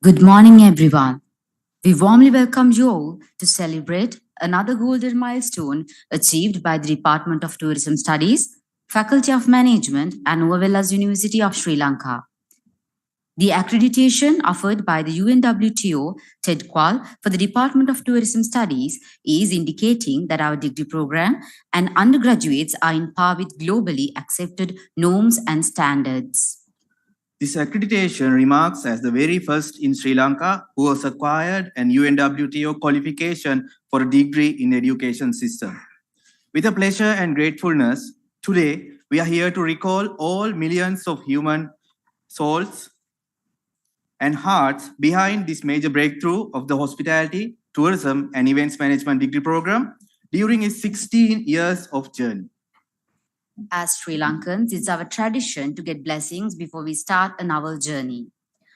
Good morning, everyone. We warmly welcome you all to celebrate another golden milestone achieved by the Department of Tourism Studies, Faculty of Management, and Novelas University of Sri Lanka. The accreditation offered by the UNWTO Ted.Qual for the Department of Tourism Studies is indicating that our degree program and undergraduates are in par with globally accepted norms and standards. This accreditation remarks as the very first in Sri Lanka who has acquired an UNWTO qualification for a degree in education system. With a pleasure and gratefulness, today we are here to recall all millions of human souls and hearts behind this major breakthrough of the hospitality, tourism, and events management degree program during its 16 years of journey. As Sri Lankans, it's our tradition to get blessings before we start a novel journey.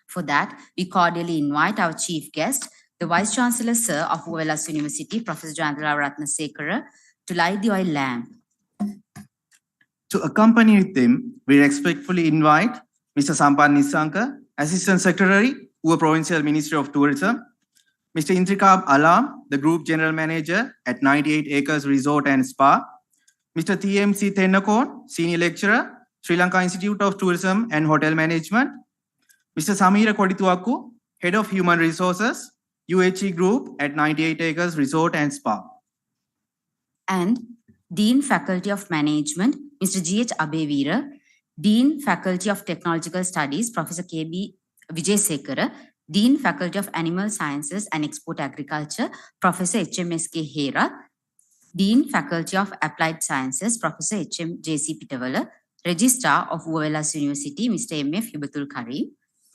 For that, we cordially invite our chief guest, the Vice Chancellor Sir of UNWTO University, Professor Jayanthala Ratnasekara, to light the oil lamp. To accompany them, we respectfully invite Mr. Sampan Nisanka, Assistant Secretary, UWA Provincial Ministry of Tourism, Mr. Intrikab Alam, the Group General Manager at 98 Acres Resort and Spa, Mr. TMC Tennakon, Senior Lecturer, Sri Lanka Institute of Tourism and Hotel Management, Mr. Samira Kodituaku, Head of Human Resources, UHE Group at 98 Acres Resort and Spa. And Dean Faculty of Management, Mr. G.H. Abevira, Dean Faculty of Technological Studies, Professor K.B. Vijayasekara, Dean Faculty of Animal Sciences and Export Agriculture, Professor H.M.S.K. Hera, Dean Faculty of Applied Sciences, Professor H.M. J.C. Pitavala, Registrar of UWTO University, Mr. M.F. Hibatul Karim,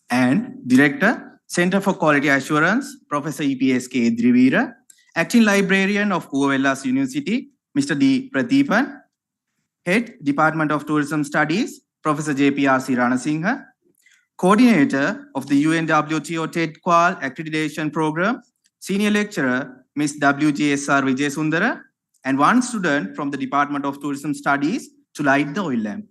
and Director, Center for Quality Assurance, Professor E.P.S.K. Edrivira, Acting Librarian of UWTO University, Mr. D. Pradeepan, Head, Department of Tourism Studies, Professor J.P.R.C. Ranasinghe, Coordinator of the UNWTO Ted.Qual Accreditation Program, Senior Lecturer, Ms. W.J.S.R. Vijayasundara, and one student from the Department of Tourism Studies to light the oil lamp.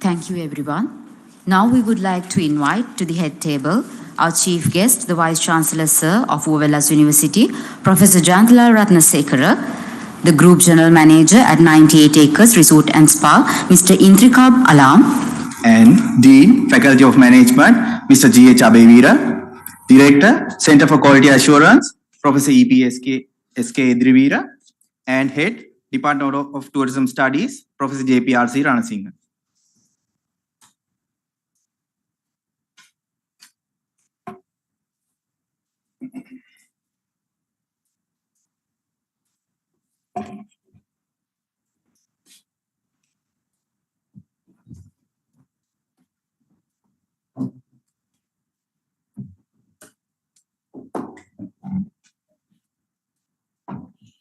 Thank you, everyone. Now we would like to invite to the head table our chief guest, the Vice Chancellor, Sir of UNWTO University, Professor Jantala Ratnasekara, the Group General Manager at 98 Acres Resort and Spa, Mr. Intrikab Alam, and Dean, Faculty of Management, Mr. G.H. Abevira, Director, Center for Quality Assurance, Professor E.P.S.K. Edrivira, and Head, Department of Tourism Studies, Professor J.P.R.C. Ranasinghe.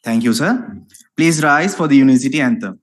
Thank you, sir. Please rise for the University Anthem.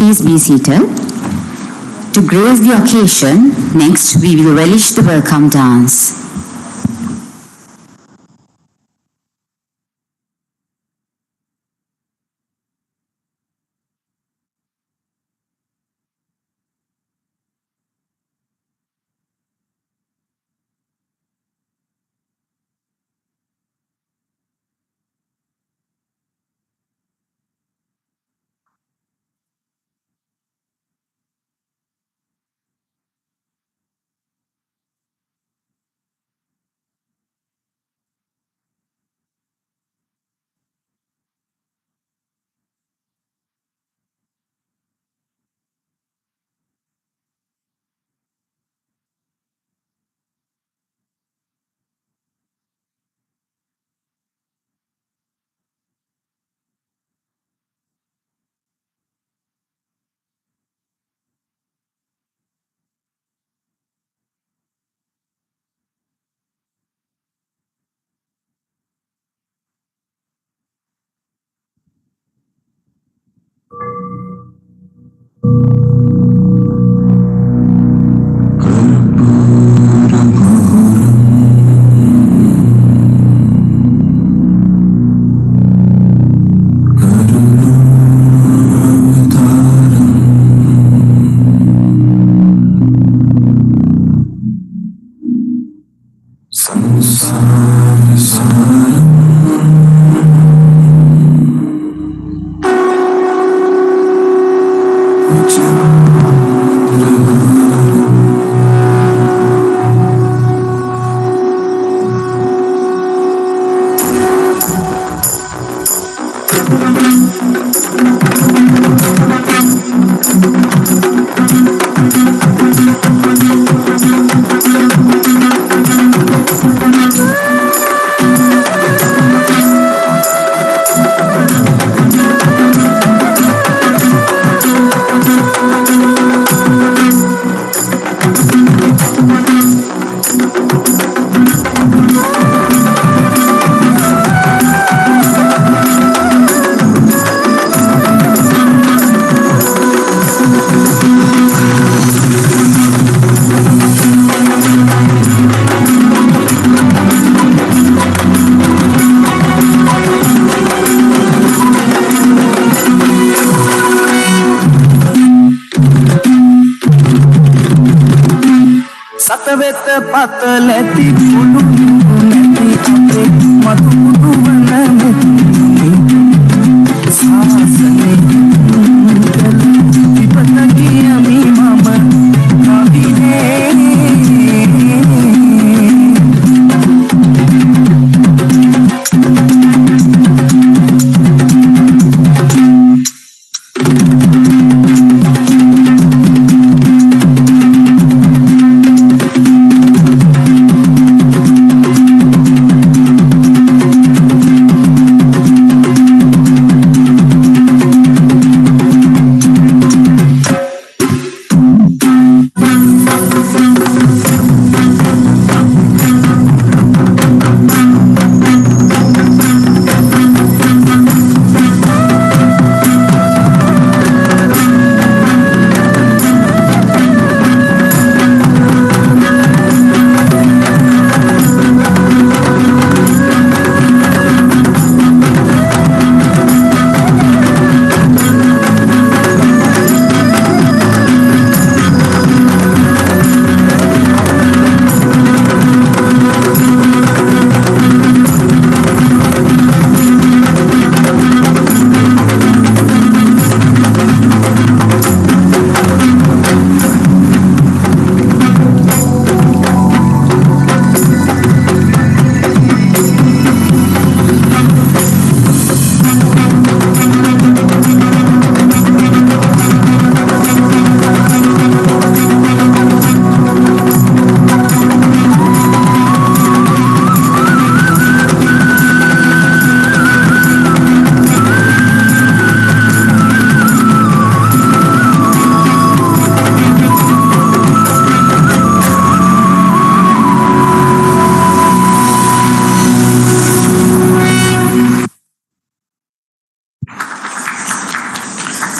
Please be seated. To grace the occasion, next we will relish the welcome dance. සතවෙත පත ලැති පුඩු නැති අපේ මතු පුඩු වන සාසනේ විපත කියමි මම කවිනේ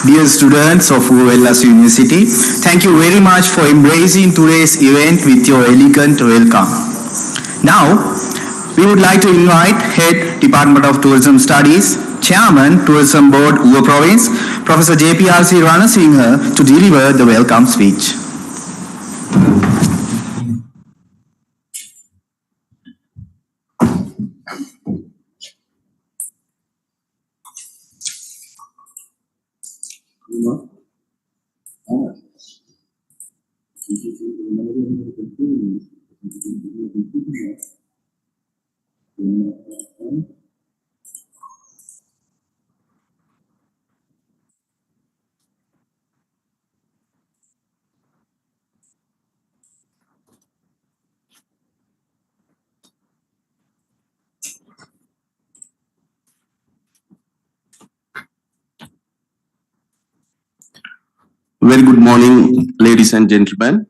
Dear students of UNWTO University, thank you very much for embracing today's event with your elegant welcome. Now, we would like to invite Head Department of Tourism Studies, Chairman Tourism Board, Uva Province, Professor JPRC Ranasinghe to deliver the welcome speech. Very good morning, ladies and gentlemen,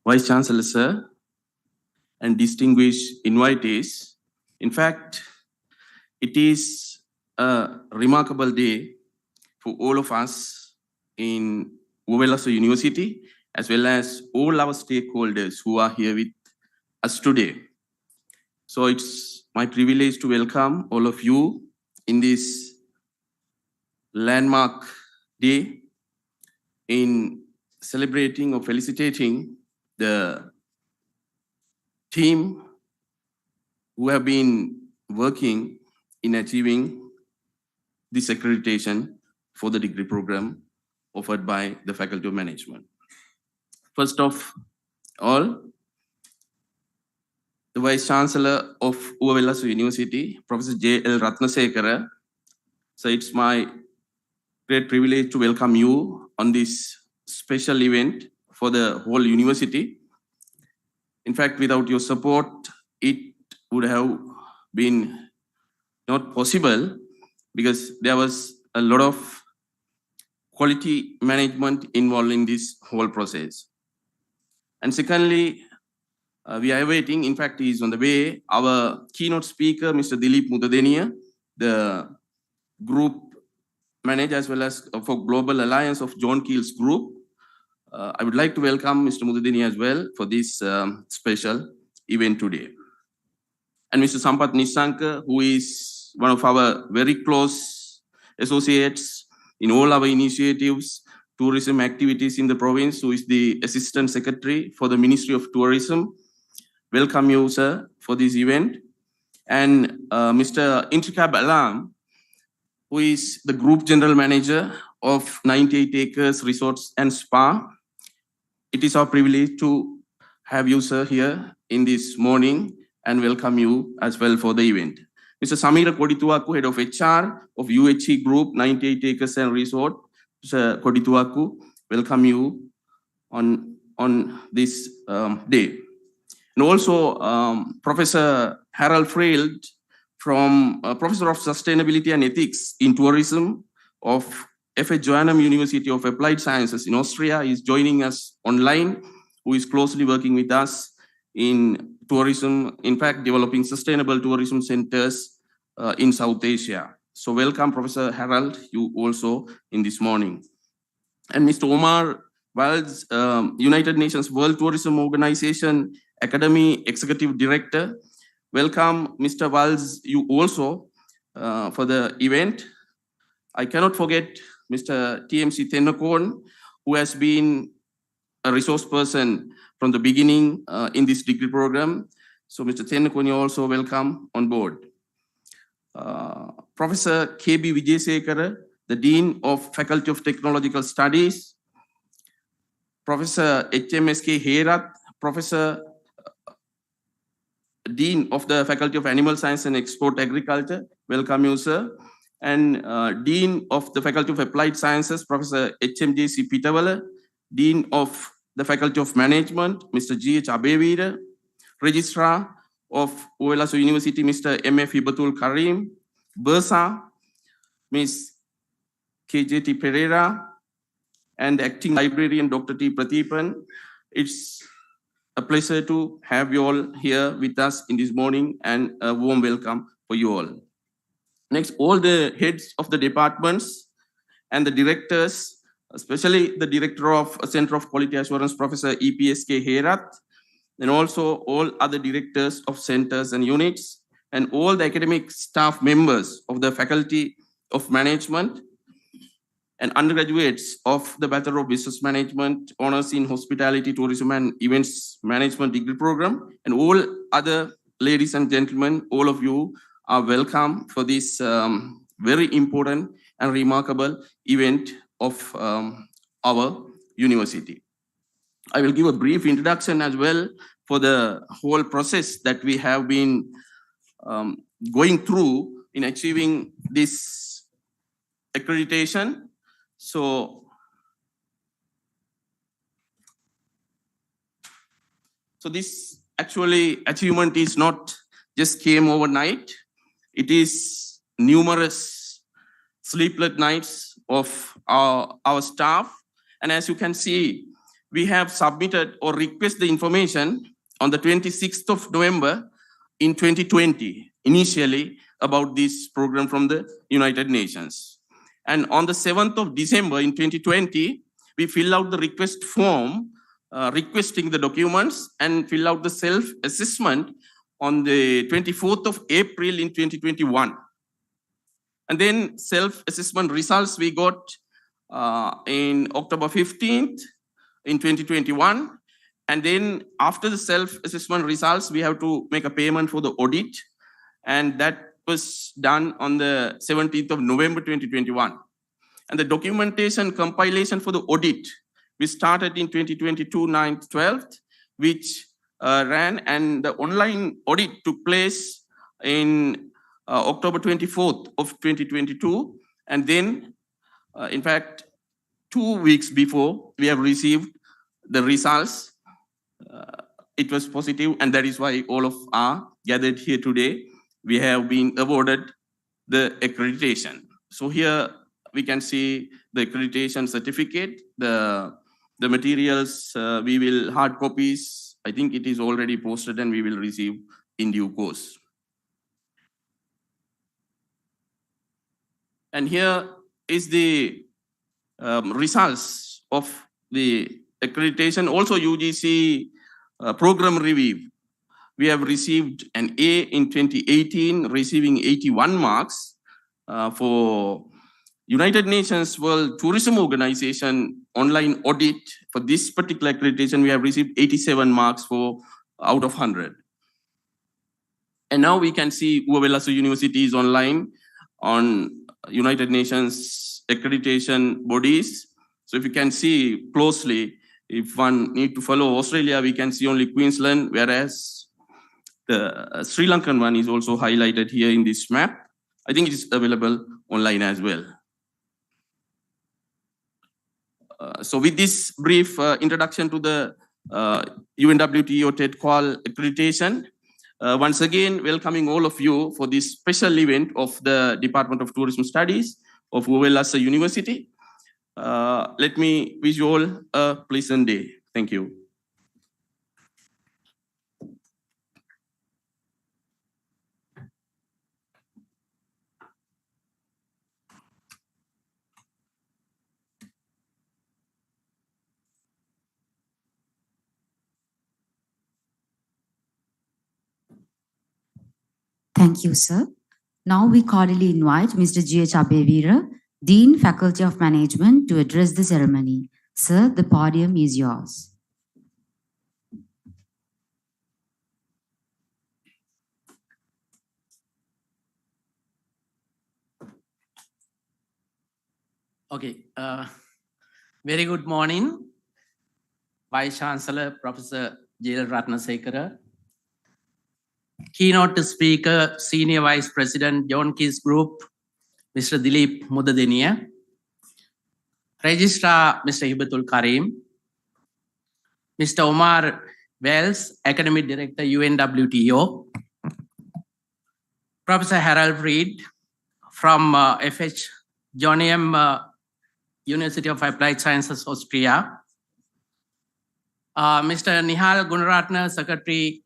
Vice Chancellor Sir, and distinguished invitees. In fact, it is a remarkable day for all of us in UNWTO University, as well as all our stakeholders who are here with us today. So it's my privilege to welcome all of you in this landmark day in celebrating or felicitating the team who have been working in achieving this accreditation for the degree program offered by the Faculty of Management. First of all, the Vice Chancellor of UNWTO University, Professor J.L. Ratnasekara. So it's my great privilege to welcome you on this special event for the whole university. In fact, without your support, it would have been not possible because there was a lot of quality management involved in this whole process. And secondly, we are awaiting, in fact, he is on the way, our keynote speaker, Mr. Dilip Mudadeniya, the group manager as well as for Global Alliance of John Keel's group. I would like to welcome Mr. Mudadeniya as well for this special event today. And Mr. Sampath Nisanka, who is one of our very close associates in all our initiatives, tourism activities in the province, who is the Assistant Secretary for the Ministry of Tourism. Welcome you, sir, for this event. And Mr. Intrikab Alam, who is the Group General Manager of 98 Acres Resorts and Spa. It is our privilege to have you, sir, here in this morning and welcome you as well for the event. Mr. Samira Kodituaku, Head of HR of UHE Group, 98 Acres and Resort. Mr. Kodituaku, welcome you on this day. And also Professor Harold Freld, from Professor of Sustainability and Ethics in Tourism of F.A. Joannem University of Applied Sciences in Austria, is joining us online, who is closely working with us in tourism, in fact, developing sustainable tourism centers in South Asia. So welcome, Professor Harold, you also in this morning. And Mr. Omar Walz, United Nations World Tourism Organization Academy Executive Director. Welcome, Mr. Walz, you also for the event. I cannot forget Mr. TMC Ted.Qual, who has been a resource person from the beginning in this degree program. So Mr. Ted.Qual, you also welcome on board. Professor K.B. Vijayasekara, the Dean of Faculty of Technological Studies. Professor H.M.S.K. Herath, Professor Dean of the Faculty of Animal Science and Export Agriculture. Welcome you, sir. And Dean of the Faculty of Applied Sciences, Professor H.M.J.C. Pitawala. Dean of the Faculty of Management, Mr. G.H. Abevira. Registrar of UNWTO University, Mr. M.F. Hibatul Karim. Bursa, Ms. K.J.T. Pereira. And Acting Librarian, Dr. T. Prathipan. It's a pleasure to have you all here with us in this morning, and a warm welcome for you all. Next, all the heads of the departments and the directors, especially the Director of Center of Quality Assurance, Professor E.P.S.K. Herath, and also all other directors of centers and units, and all the academic staff members of the Faculty of Management, and undergraduates of the Bachelor of Business Management, Honors in Hospitality, Tourism and Events Management degree program, and all other ladies and gentlemen, all of you are welcome for this very important and remarkable event of our university. I will give a brief introduction as well for the whole process that we have been going through in achieving this accreditation. So this actually achievement is not just came overnight. It is numerous sleepless nights of our staff. And as you can see, we have submitted or requested the information on the 26th of November in 2020, initially about this program from the United Nations. And on the 7th of December in 2020, we fill out the request form, requesting the documents, and fill out the self-assessment on the 24th of April in 2021. And then self-assessment results we got in October 15th in 2021. And then after the self-assessment results, we have to make a payment for the audit. And that was done on the 17th of November 2021. And the documentation compilation for the audit, we started in 2022, 9th, 12th, which ran, and the online audit took place in October 24th of 2022. And then, in fact, 2 weeks before, we have received the results. It was positive, and that is why all of are gathered here today. We have been awarded the accreditation. So here we can see the accreditation certificate, the materials, we will hard copies. I think it is already posted and we will receive in due course. And here is the results of the accreditation. Also UGC program review. We have received an A in 2018, receiving 81 marks for United Nations World Tourism Organization online audit. For this particular accreditation, we have received 87 marks out of 100. And now we can see UNWTO University is online on United Nations accreditation bodies. So if you can see closely, if one need to follow Australia, we can see only Queensland, whereas the Sri Lankan one is also highlighted here in this map. I think it is available online as well. So with this brief introduction to the UNWTO Ted.Qual accreditation, once again, welcoming all of you for this special event of the Department of Tourism Studies of UNWTO University. Let me wish you all a pleasant day. Thank you. Thank you, sir. Now we cordially invite Mr. G.H. Abevira, Dean, Faculty of Management, to address the ceremony. Sir, the podium is yours. Okay, very good morning, Vice Chancellor Professor J.L. Ratnasekara, Keynote Speaker, Senior Vice President John Keys Group, Mr. Dilip Mudadeniya, Registrar Mr. Hibatul Karim, Mr. Omar Wells, Academic Director UNWTO, Professor Harold Reed from FH Johnnium University of Applied Sciences, Austria, Mr. Nihal Gunaratna, Secretary,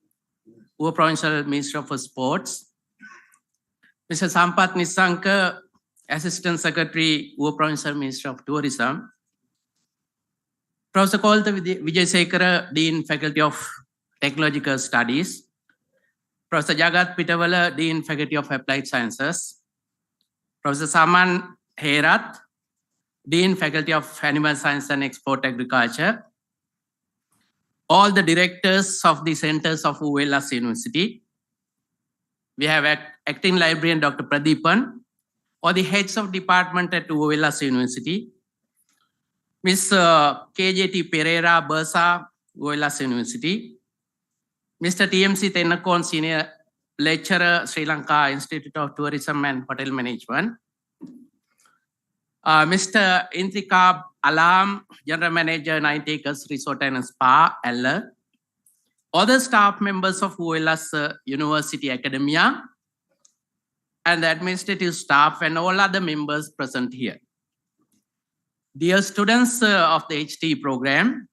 Uva Provincial Minister for Sports, Mr. Sampath Nisanka, Assistant Secretary, Uva Provincial Minister of Tourism, Professor Koltha Wijayasekara, Dean, Faculty of Technological Studies, Professor Jagat Pitavala, Dean, Faculty of Applied Sciences, Professor Saman Herath, Dean, Faculty of Animal Science and Export Agriculture, all the directors of the centers of UNWTO University. We have Acting Librarian Dr. Pradeepan, or the heads of department at UNWTO University, Ms. KJT Pereira Bursa, UNWTO University, Mr. TMC Tenakon, Senior Lecturer, Sri Lanka Institute of Tourism and Hotel Management, Mr. Intikab Alam, General Manager, 90 Acres Resort and Spa, Eller, other staff members of UNWTO University Academia, and the administrative staff and all other members present here. Dear students of the HT program,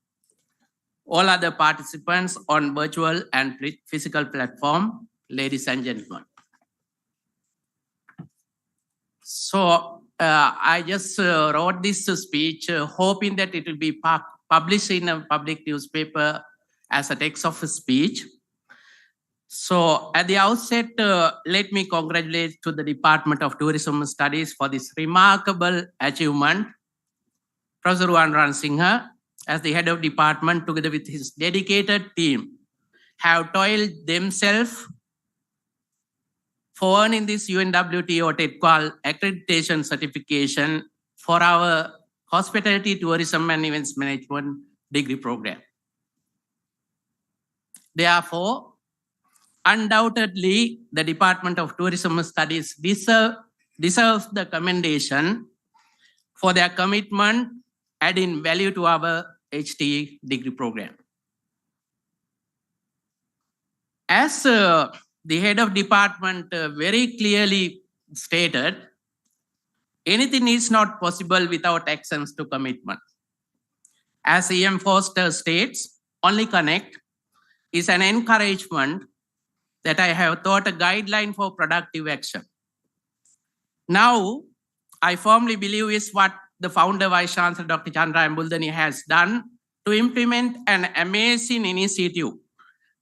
all other participants on virtual and physical platform, ladies and gentlemen. So I just wrote this speech hoping that it will be published in a public newspaper as a text of a speech. So at the outset, let me congratulate to the Department of Tourism Studies for this remarkable achievement. Professor Ruan Ransingha, as the head of department, together with his dedicated team, have toiled themselves for earning this UNWTO Ted.Qual accreditation certification for our Hospitality, Tourism and Events Management degree program. Therefore, undoubtedly, the Department of Tourism Studies deserves the commendation for their commitment adding value to our HT degree program. As the head of department very clearly stated, anything is not possible without actions to commitment. As E.M. Foster states, only connect is an encouragement that I have thought a guideline for productive action. Now, I firmly believe is what the founder Vice Chancellor Dr. Chandra Ambuldani has done to implement an amazing initiative,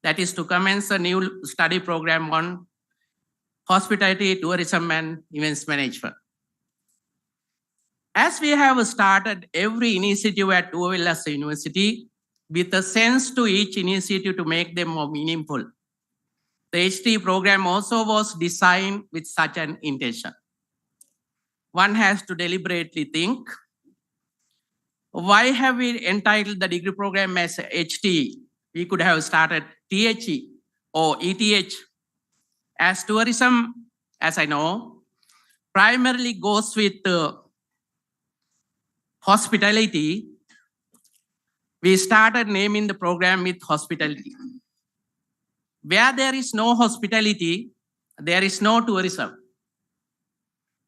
that is to commence a new study program on hospitality, tourism and events management. As we have started every initiative at UNWTO University with a sense to each initiative to make them more meaningful, the HT program also was designed with such an intention. One has to deliberately think, why have we entitled the degree program as HT? We could have started THE or ETH. As tourism, as I know, primarily goes with hospitality, we started naming the program with hospitality. Where there is no hospitality, there is no tourism.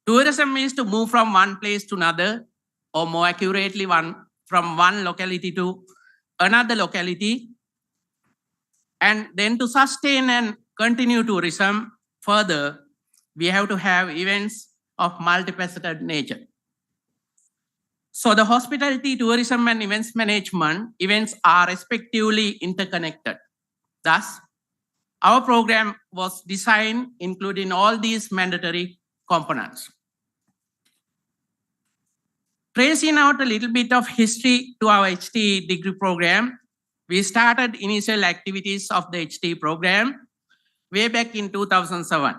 Tourism means to move from one place to another, or more accurately, from one locality to another locality. And then to sustain and continue tourism further, we have to have events of multifaceted nature. So the hospitality, tourism and events management events are respectively interconnected. Thus, our program was designed including all these mandatory components. Tracing out a little bit of history to our HT degree program, we started initial activities of the HT program way back in 2007.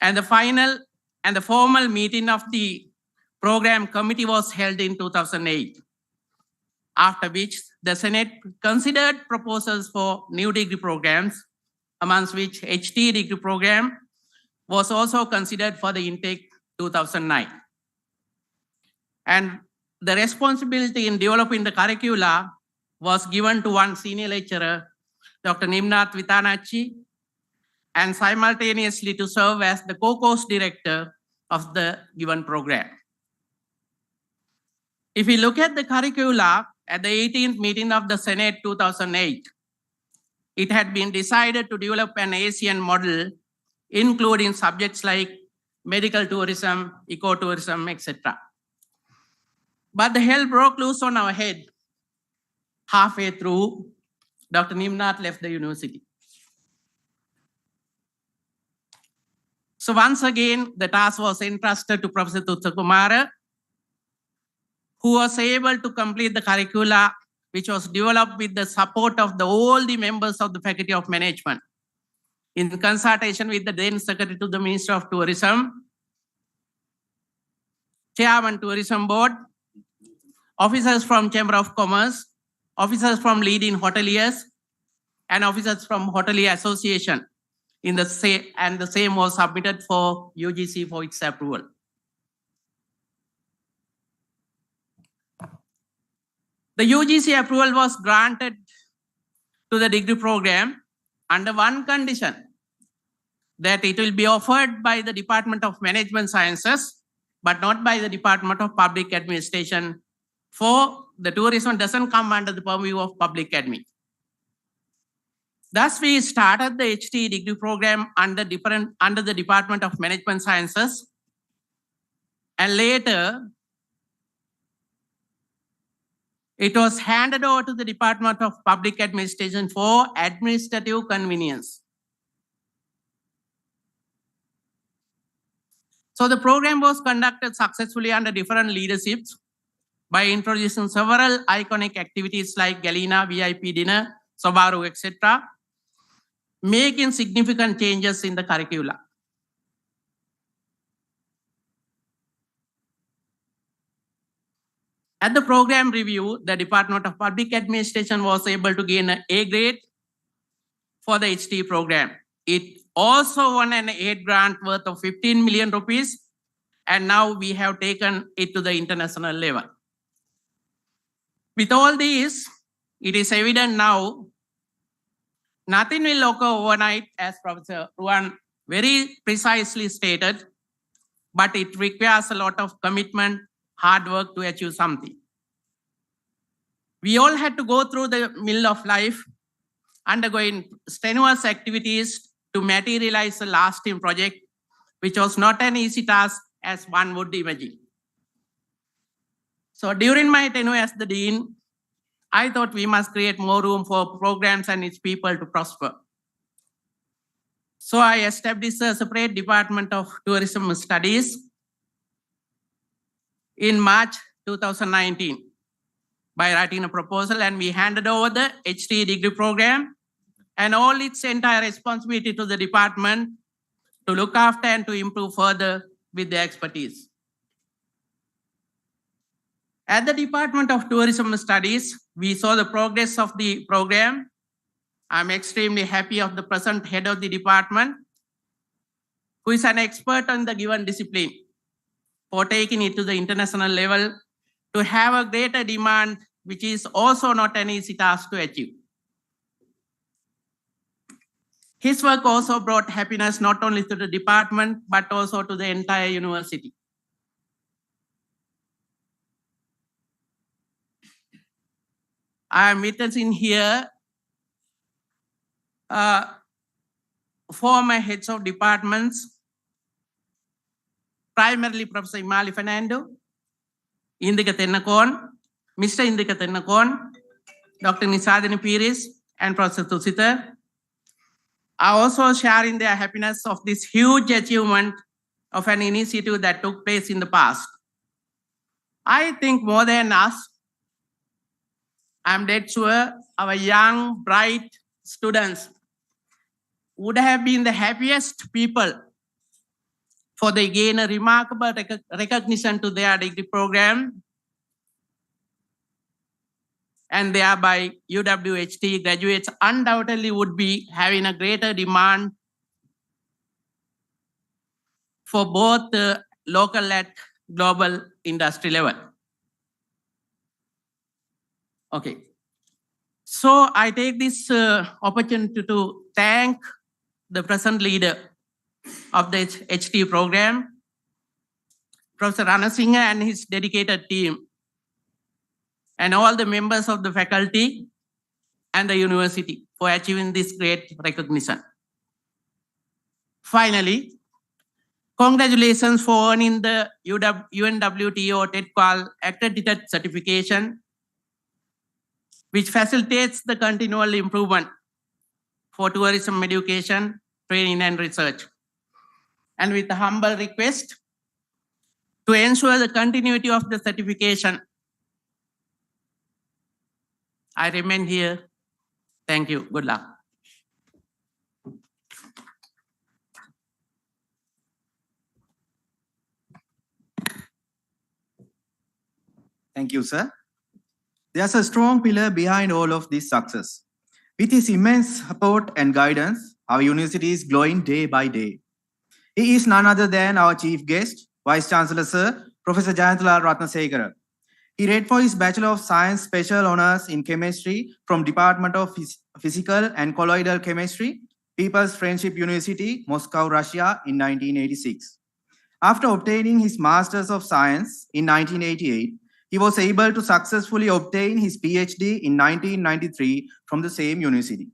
And the final and the formal meeting of the program committee was held in 2008, after which the Senate considered proposals for new degree programs, amongst which HT degree program was also considered for the intake 2009. And the responsibility in developing the curricula was given to one senior lecturer, Dr. Nimnath Vitanachi, and simultaneously to serve as the co-course director of the given program. If we look at the curricula at the 18th meeting of the Senate 2008, it had been decided to develop an ASEAN model, including subjects like medical tourism, ecotourism, etc. But the hell broke loose on our head. Halfway through, Dr. Nimnath left the university. So once again, the task was entrusted to Professor Tutsakumara, who was able to complete the curricula, which was developed with the support of all the members of the Faculty of Management, in consultation with the then Secretary to the Minister of Tourism, Chairman Tourism Board, officers from Chamber of Commerce, officers from leading hoteliers, and officers from Hotelier Association. And the same was submitted for UGC for its approval. The UGC approval was granted to the degree program under one condition, that it will be offered by the Department of Management Sciences, but not by the Department of Public Administration, for the tourism doesn't come under the purview of public admin. Thus, we started the HT degree program under the Department of Management Sciences, and later it was handed over to the Department of Public Administration for administrative convenience. So the program was conducted successfully under different leaderships by introducing several iconic activities like Galena, VIP dinner, Sobaru, etc., making significant changes in the curricula. At the program review, the Department of Public Administration was able to gain an A grade for the HT program. It also won an aid grant worth of 15 million rupees, and now we have taken it to the international level. With all this, it is evident now nothing will occur overnight, as Professor Ruan very precisely stated, but it requires a lot of commitment, hard work to achieve something. We all had to go through the mill of life, undergoing strenuous activities to materialize a lasting project, which was not an easy task as one would imagine. So during my tenure as the Dean, I thought we must create more room for programs and its people to prosper. So I established a separate Department of Tourism Studies in March 2019 by writing a proposal, and we handed over the HT degree program and all its entire responsibility to the department to look after and to improve further with their expertise. At the Department of Tourism Studies, we saw the progress of the program. I'm extremely happy of the present head of the department, who is an expert on the given discipline, for taking it to the international level to have a greater demand, which is also not an easy task to achieve. His work also brought happiness not only to the department, but also to the entire university. I am witnessing here former heads of departments, primarily Professor Imali Fernando, Indika Tennakon, Mr. Indika Tennakon, Dr. Nisadini Piris, and Professor Tusita are also sharing their happiness of this huge achievement of an initiative that took place in the past. I think more than us, I'm dead sure our young, bright students would have been the happiest people for they gain a remarkable recognition to their degree program, and thereby UNWTO graduates undoubtedly would be having a greater demand for both the local and global industry level. Okay. So I take this opportunity to thank the present leader of the HT program, Professor Ranasinghe and his dedicated team, and all the members of the faculty and the university for achieving this great recognition. Finally, congratulations for earning the UNWTO Ted.Qual accredited certification, which facilitates the continual improvement for tourism education, training, and research. And with a humble request to ensure the continuity of the certification, I remain here. Thank you. Good luck. Thank you, sir. There's a strong pillar behind all of this success. With his immense support and guidance, our university is growing day by day. He is none other than our chief guest, Vice Chancellor Sir, Professor Jayanthhala Ratnasekara. He read for his Bachelor of Science Special Honours in Chemistry from Department of Physical and Colloidal Chemistry, People's Friendship University, Moscow, Russia in 1986. After obtaining his Masters of Science in 1988, he was able to successfully obtain his PhD in 1993 from the same university.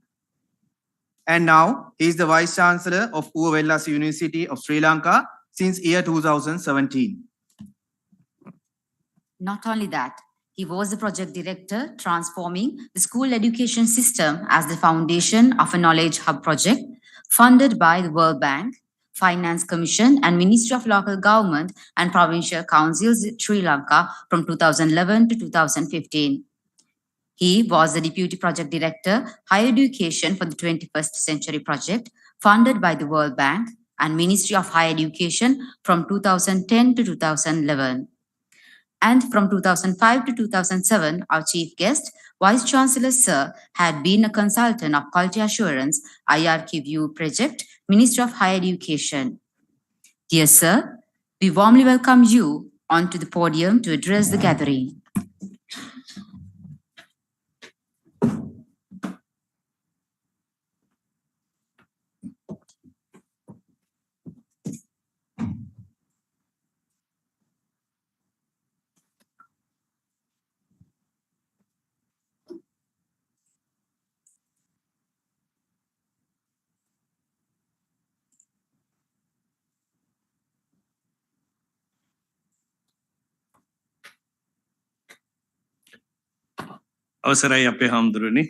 And now he is the Vice Chancellor of UNWTO University of Sri Lanka since year 2017. Not only that, he was the project director transforming the school education system as the foundation of a knowledge hub project funded by the World Bank, Finance Commission and Ministry of Local Government and Provincial Councils Sri Lanka from 2011 to 2015. He was the Deputy Project Director, Higher Education for the 21st Century Project, funded by the World Bank and Ministry of Higher Education from 2010 to 2011. And from 2005 to 2007, our chief guest, Vice Chancellor Sir, had been a consultant of Quality Assurance, IRQView Project, Ministry of Higher Education. Dear Sir, we warmly welcome you onto the podium to address the gathering. Avasarai Appe Hamduruni,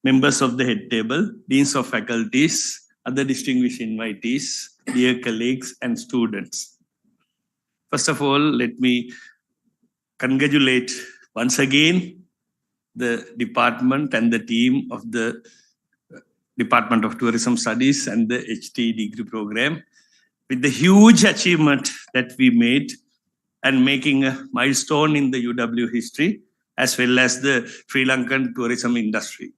members of the head table, deans of faculties, other distinguished invitees, dear colleagues and students. First of all, let me congratulate once again the department and the team of the Department of Tourism Studies and the HT degree program with the huge achievement that we made and making a milestone in the UW history as well as the Sri Lankan tourism industry.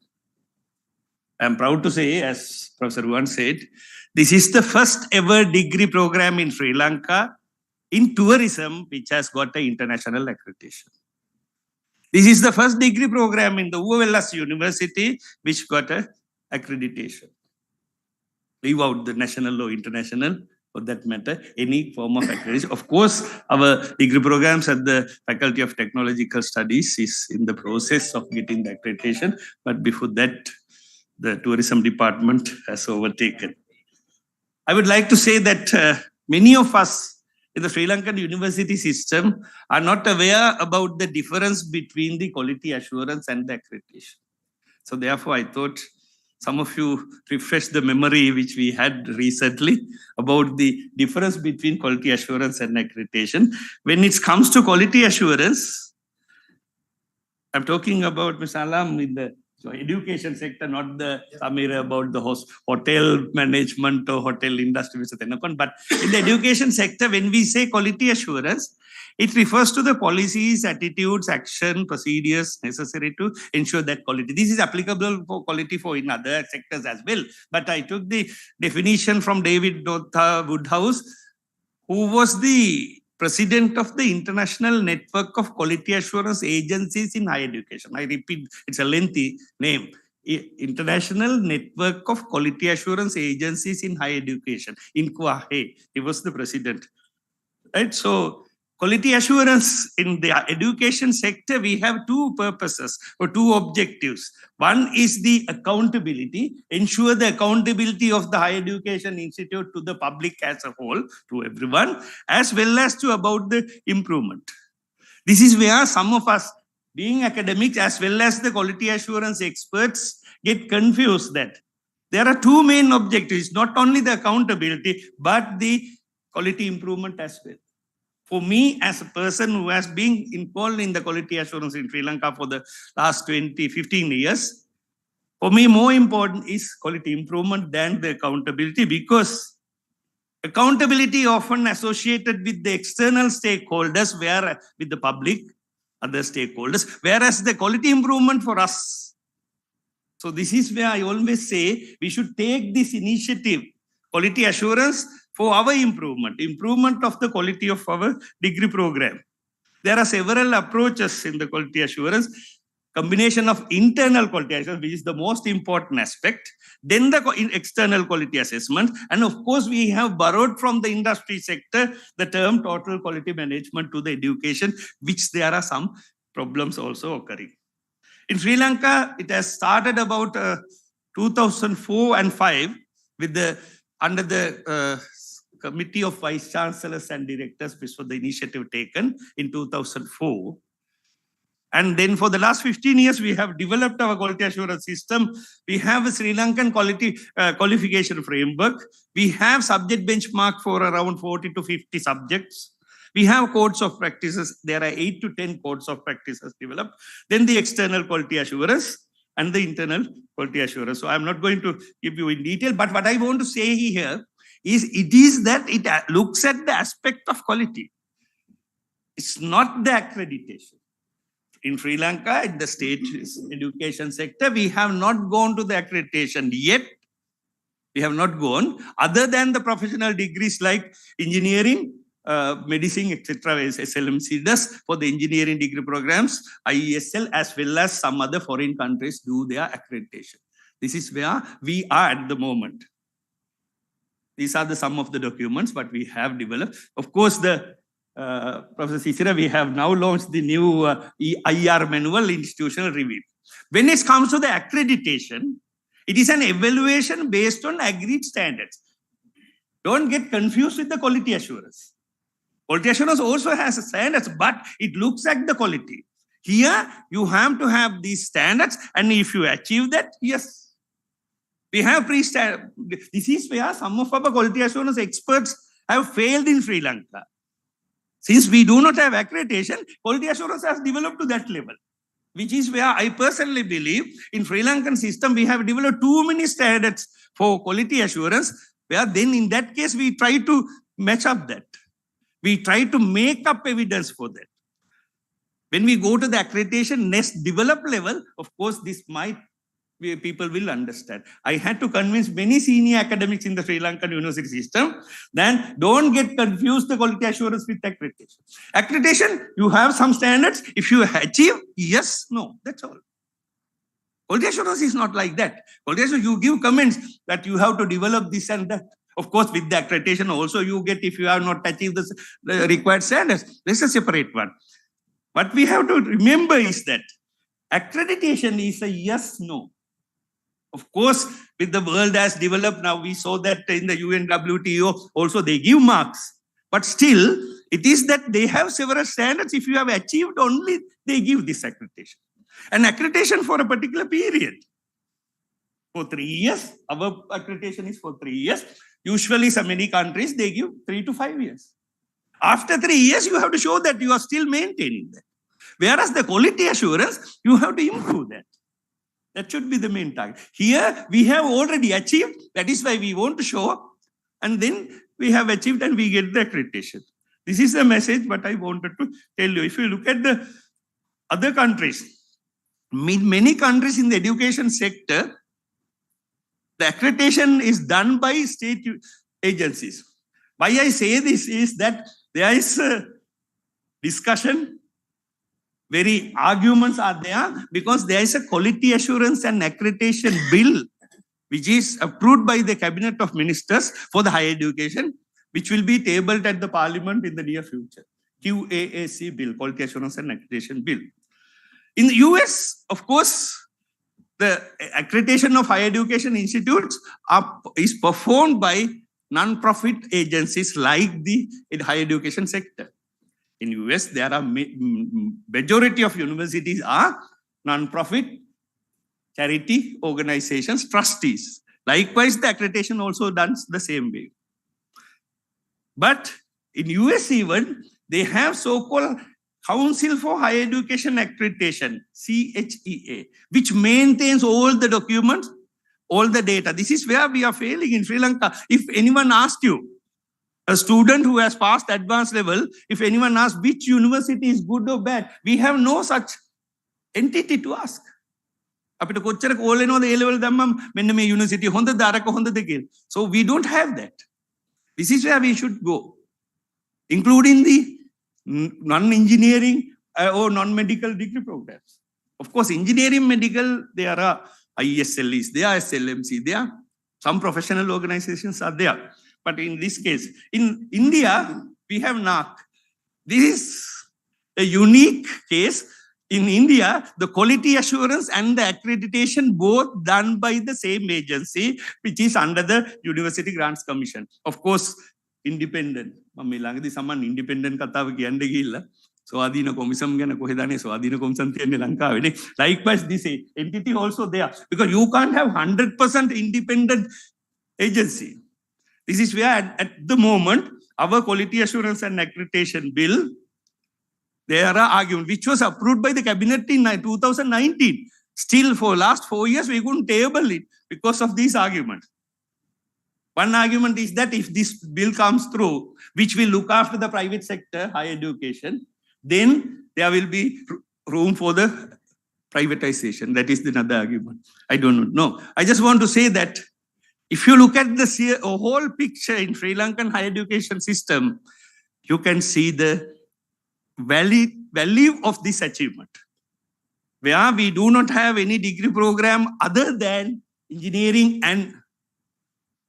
I'm proud to say, as Professor Ruan said, this is the first ever degree program in Sri Lanka in tourism which has got an international accreditation. This is the first degree program in the UNWTO University which got an accreditation. Leave out the national or international, for that matter, any form of accreditation. Of course, our degree programs at the Faculty of Technological Studies is in the process of getting the accreditation, but before that, the tourism department has overtaken. I would like to say that many of us in the Sri Lankan university system are not aware about the difference between the quality assurance and the accreditation. So therefore, I thought some of you refresh the memory which we had recently about the difference between quality assurance and accreditation. When it comes to quality assurance, I'm talking about Ms. Alam in the education sector, not the Samira about the hotel management or hotel industry, but in the education sector, when we say quality assurance, it refers to the policies, attitudes, action, procedures necessary to ensure that quality. This is applicable for quality for in other sectors as well. But I took the definition from David Woodhouse, who was the president of the International Network of Quality Assurance Agencies in Higher Education. I repeat, it's a lengthy name. International Network of Quality Assurance Agencies in Higher Education, INQUAHE. He was the president. Right? So, quality assurance in the education sector, we have two purposes or two objectives. One is the accountability, ensure the accountability of the higher education institute to the public as a whole, to everyone, as well as to about the improvement. This is where some of us, being academics as well as the quality assurance experts, get confused that there are two main objectives, not only the accountability, but the quality improvement as well. For me, as a person who has been involved in the quality assurance in Sri Lanka for the last 15 years, for me, more important is quality improvement than the accountability, because accountability often associated with the external stakeholders, where with the public, other stakeholders, whereas the quality improvement for us. So this is where I always say we should take this initiative, quality assurance, for our improvement of the quality of our degree program. There are several approaches in the quality assurance, combination of internal quality assurance, which is the most important aspect, then the external quality assessment, and of course we have borrowed from the industry sector the term total quality management to the education, which there are some problems also occurring. In Sri Lanka, it has started about 2004 and 5 with the under the Committee of Vice Chancellors and Directors, which was the initiative taken in 2004. And then for the last 15 years, we have developed our quality assurance system. We have a Sri Lankan quality qualification framework. We have subject benchmark for around 40 to 50 subjects. We have codes of practices. There are 8 to 10 codes of practices developed. Then the external quality assurance and the internal quality assurance. So I'm not going to give you in detail, but what I want to say here is it is that it looks at the aspect of quality. It's not the accreditation. In Sri Lanka, in the state education sector, we have not gone to the accreditation yet. We have not gone, other than the professional degrees like engineering, medicine, etc. SLMC does for the engineering degree programs, IESL, as well as some other foreign countries do their accreditation. This is where we are at the moment. These are some of the documents what we have developed. Of course, Professor Sisira, we have now launched the new IR manual, institutional review. When it comes to the accreditation, it is an evaluation based on agreed standards. Don't get confused with the quality assurance. Quality assurance also has standards, but it looks at the quality. Here, you have to have these standards, and if you achieve that, yes. We have pre-standard. This is where some of our quality assurance experts have failed in Sri Lanka. Since we do not have accreditation, quality assurance has developed to that level, which is where I personally believe in Sri Lankan system, we have developed too many standards for quality assurance, where then in that case, we try to match up that. We try to make up evidence for that. When we go to the accreditation next developed level, of course, this might people will understand. I had to convince many senior academics in the Sri Lankan university system, then don't get confused the quality assurance with accreditation. Accreditation, you have some standards. If you achieve, yes, no, that's all. Quality assurance is not like that. Quality assurance, you give comments that you have to develop this and that. Of course, with the accreditation also you get if you have not achieved the required standards. This is a separate one. What we have to remember is that accreditation is a yes, no. Of course, with the world has developed now, we saw that in the UNWTO also they give marks. But still, it is that they have several standards. If you have achieved only, they give this accreditation. An accreditation for a particular period. For 3 years, our accreditation is for 3 years. Usually, so many countries, they give 3 to 5 years. After 3 years, you have to show that you are still maintaining that. Whereas the quality assurance, you have to improve that. That should be the main target. Here, we have already achieved. That is why we want to show. And then we have achieved and we get the accreditation. This is the message what I wanted to tell you. If you look at the other countries, many countries in the education sector, the accreditation is done by state agencies. Why I say this is that there is a discussion, very arguments are there because there is a quality assurance and accreditation bill which is approved by the Cabinet of Ministers for the higher education, which will be tabled at the Parliament in the near future. QAAC bill, Quality Assurance and Accreditation Bill. In the US, of course, the accreditation of higher education institutes is performed by non-profit agencies like the higher education sector. In US, there are majority of universities are non-profit charity organizations, trustees. Likewise, the accreditation also done the same way. But in US even, they have so-called Council for Higher Education Accreditation, CHEA, which maintains all the documents, all the data. This is where we are failing in Sri Lanka. If anyone asks you, a student who has passed advanced level, if anyone asks which university is good or bad, we have no such entity to ask. So we don't have that. This is where we should go, including the non-engineering or non-medical degree programs. Of course, engineering, medical, there are IESLs, there are SLMC, there are some professional organizations are there. But in this case, in India, we have NAAC. This is a unique case. In India, the quality assurance and the accreditation both done by the same agency, which is under the University Grants Commission. Of course, independent. Someone independent katawa කියන්න ගිහිල්ලා ස්වාධීන කොමිසම් ගැන කොහෙදානේ ස්වාධීන කොමිසම් තියෙන්නේ ලංකාවේනේ. Likewise, this entity also there because you can't have 100% independent agency. This is where at the moment our quality assurance and accreditation bill, there are arguments which was approved by the cabinet in 2019. Still for last 4 years we couldn't table it because of these arguments. One argument is that if this bill comes through, which will look after the private sector, higher education, then there will be room for the privatization. That is another argument. I don't know. I just want to say that if you look at the whole picture in Sri Lankan higher education system, you can see the value of this achievement, where we do not have any degree program other than engineering and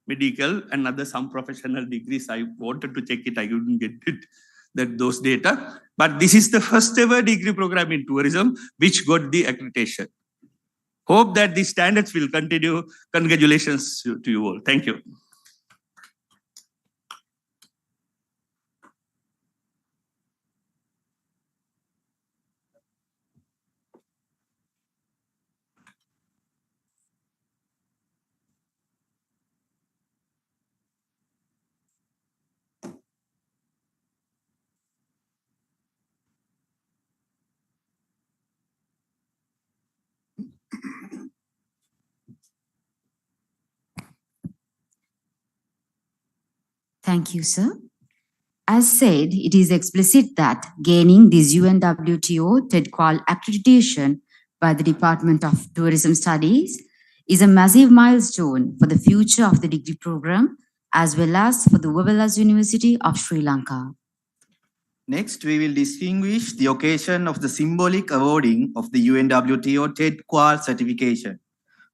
medical and other some professional degrees. I wanted to check it, I couldn't get it, those data. But this is the first ever degree program in tourism which got the accreditation. Hope that these standards will continue. Congratulations to you all. Thank you. Thank you, sir. As said, it is explicit that gaining this UNWTO Ted.Qual accreditation by the Department of Tourism Studies is a massive milestone for the future of the degree program as well as for the UNWTO University of Sri Lanka. Next, we will distinguish the occasion of the symbolic awarding of the UNWTO Ted.Qual certification.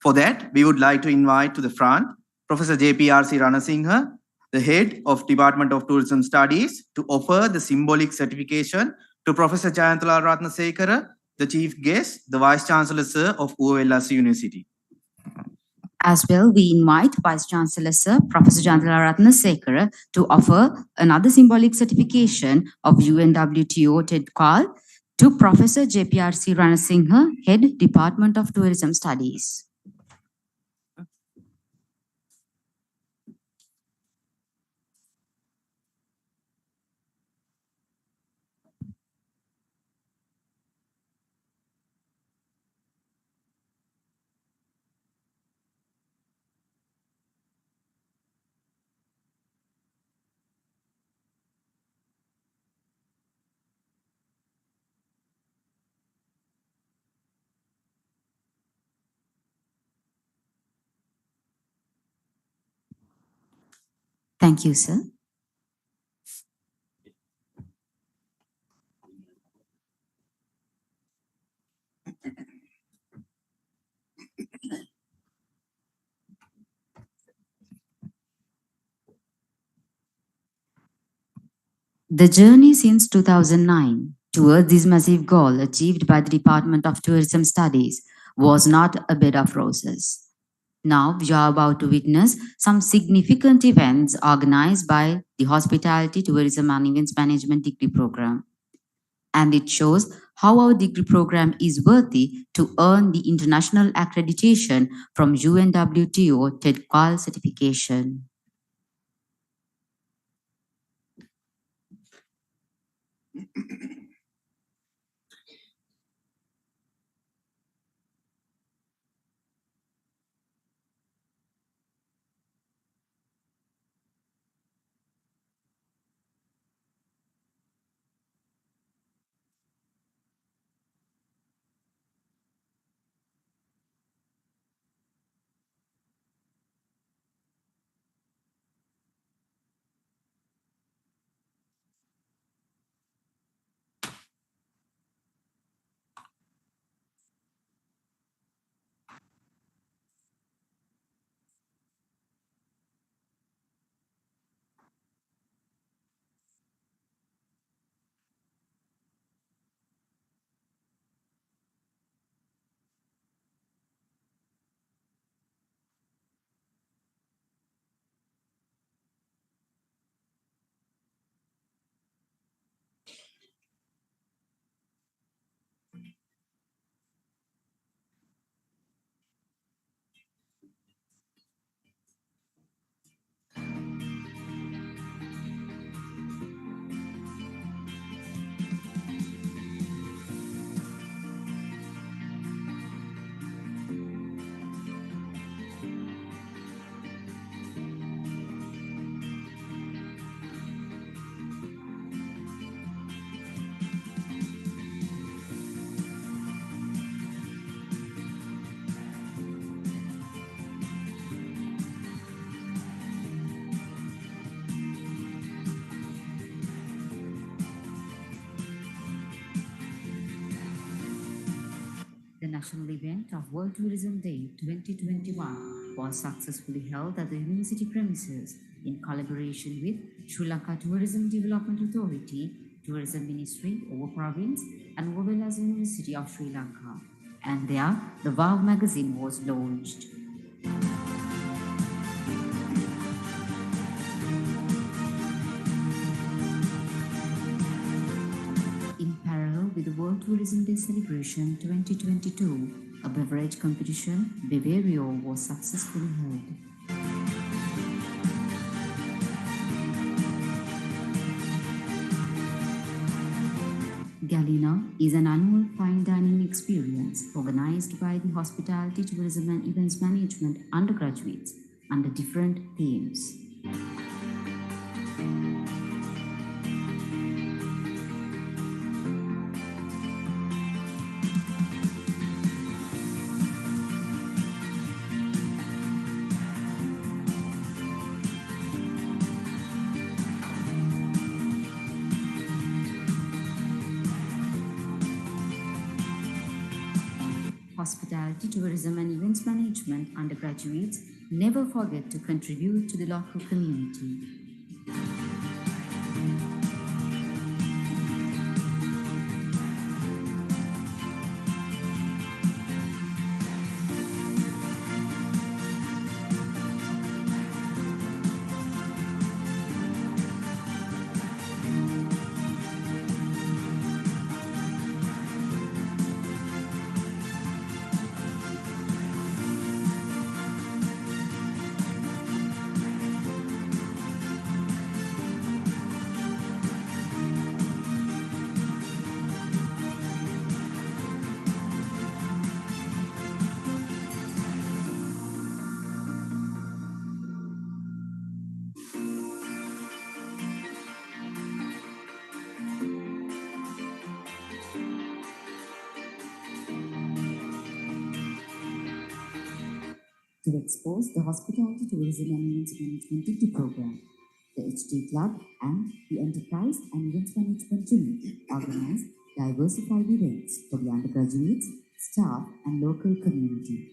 For that, we would like to invite to the front Professor J.P.R.C. Ranasinghe, the head of Department of Tourism Studies, to offer the symbolic certification to Professor Jayanthala Ratnasekara, the chief guest, the Vice Chancellor Sir of UNWTO University. As well, we invite Vice Chancellor Sir Professor Jayanthala Ratnasekara to offer another symbolic certification of UNWTO Ted.Qual to Professor J.P.R.C. Ranasinghe, Head Department of Tourism Studies. Thank you, sir. The journey since 2009 towards this massive goal achieved by the Department of Tourism Studies was not a bed of roses. Now we are about to witness some significant events organized by the Hospitality, Tourism and Events Management degree program. And it shows how our degree program is worthy to earn the international accreditation from UNWTO Ted.Qual certification. The national event of World Tourism Day 2021 was successfully held at the university premises in collaboration with Sri Lanka Tourism Development Authority, Tourism Ministry, Over Province, and Wovelas University of Sri Lanka. And there, the WOW magazine was launched. In parallel with the World Tourism Day celebration 2022, a beverage competition, Beverio, was successfully held. Galina is an annual fine dining experience organized by the Hospitality, Tourism and Events Management undergraduates under different themes. Hospitality, Tourism and Events Management undergraduates never forget to contribute to the local community. To expose the Hospitality, Tourism and Events Management degree program, the HD Club and the Enterprise and Events Management Unit organized diversified events for the undergraduates, staff and local community.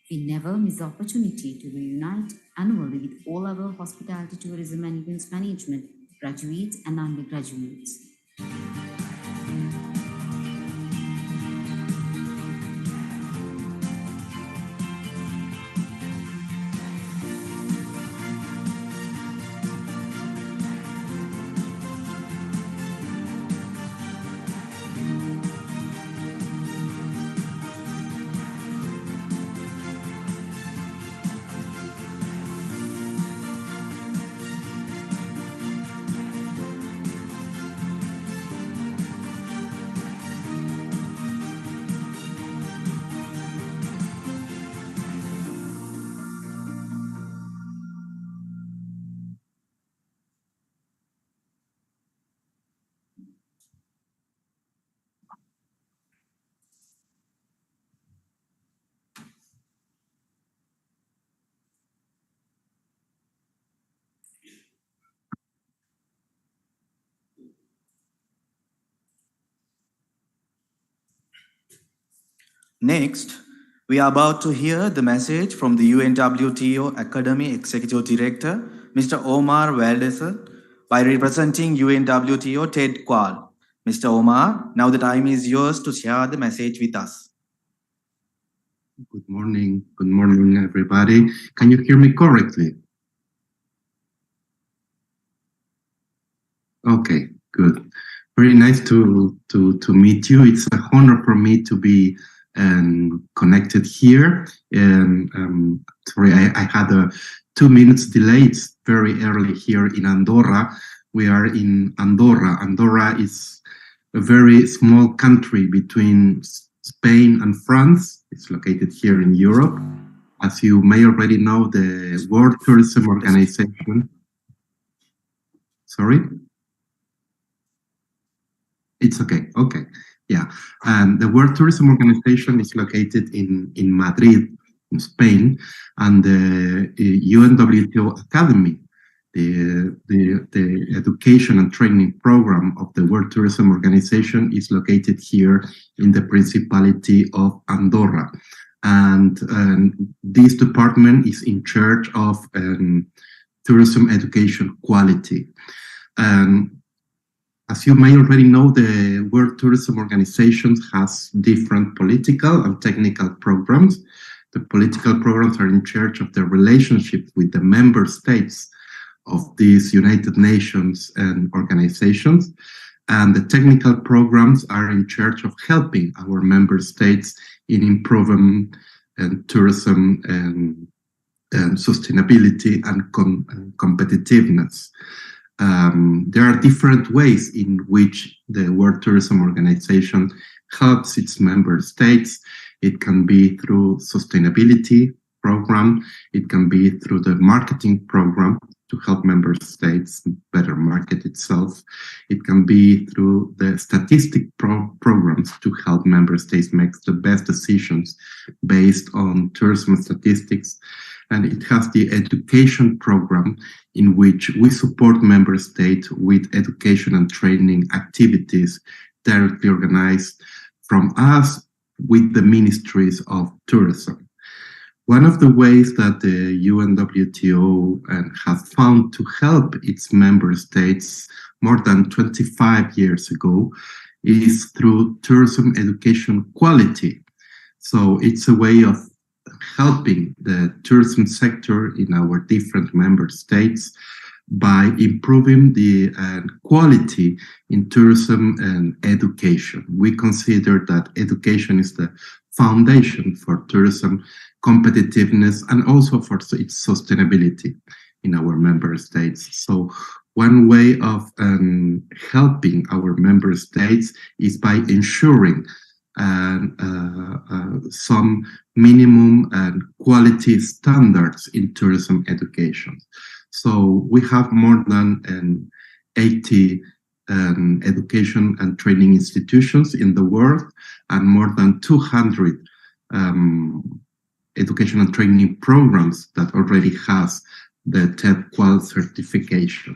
We never miss the opportunity to reunite annually with all our hospitality, tourism and events management graduates and undergraduates. Next, we are about to hear the message from the UNWTO Academy Executive Director, Mr. Omar Valdez, by representing UNWTO Ted.Qual. Mr. Omar, now the time is yours to share the message with us. Good morning, everybody. Can you hear me correctly? Okay, good. Very nice to meet you. It's an honor for me to be connected here. And sorry, I had a 2 minutes delay. It's very early here in Andorra. We are in Andorra. Andorra is a very small country between Spain and France. It's located here in Europe. As you may already know, the World Tourism Organization. Sorry? It's okay. Okay. Yeah. The World Tourism Organization is located in Madrid, in Spain, and the UNWTO Academy, the education and training program of the World Tourism Organization, is located here in the Principality of Andorra. And this department is in charge of tourism education quality. As you may already know, the World Tourism Organization has different political and technical programs. The political programs are in charge of the relationship with the member states of these United Nations and organizations. And the technical programs are in charge of helping our member states in improving tourism and sustainability and competitiveness. There are different ways in which the World Tourism Organization helps its member states. It can be through sustainability program. It can be through the marketing program to help member states better market itself. It can be through the statistic programs to help member states make the best decisions based on tourism statistics. And it has the education program in which we support member states with education and training activities directly organized from us with the ministries of tourism. One of the ways that the UNWTO has found to help its member states more than 25 years ago is through tourism education quality. So it's a way of helping the tourism sector in our different member states by improving the quality in tourism and education. We consider that education is the foundation for tourism competitiveness and also for its sustainability in our member states. So one way of helping our member states is by ensuring some minimum quality standards in tourism education. So we have more than 80 education and training institutions in the world and more than 200 education and training programs that already has the Ted.Qual certification.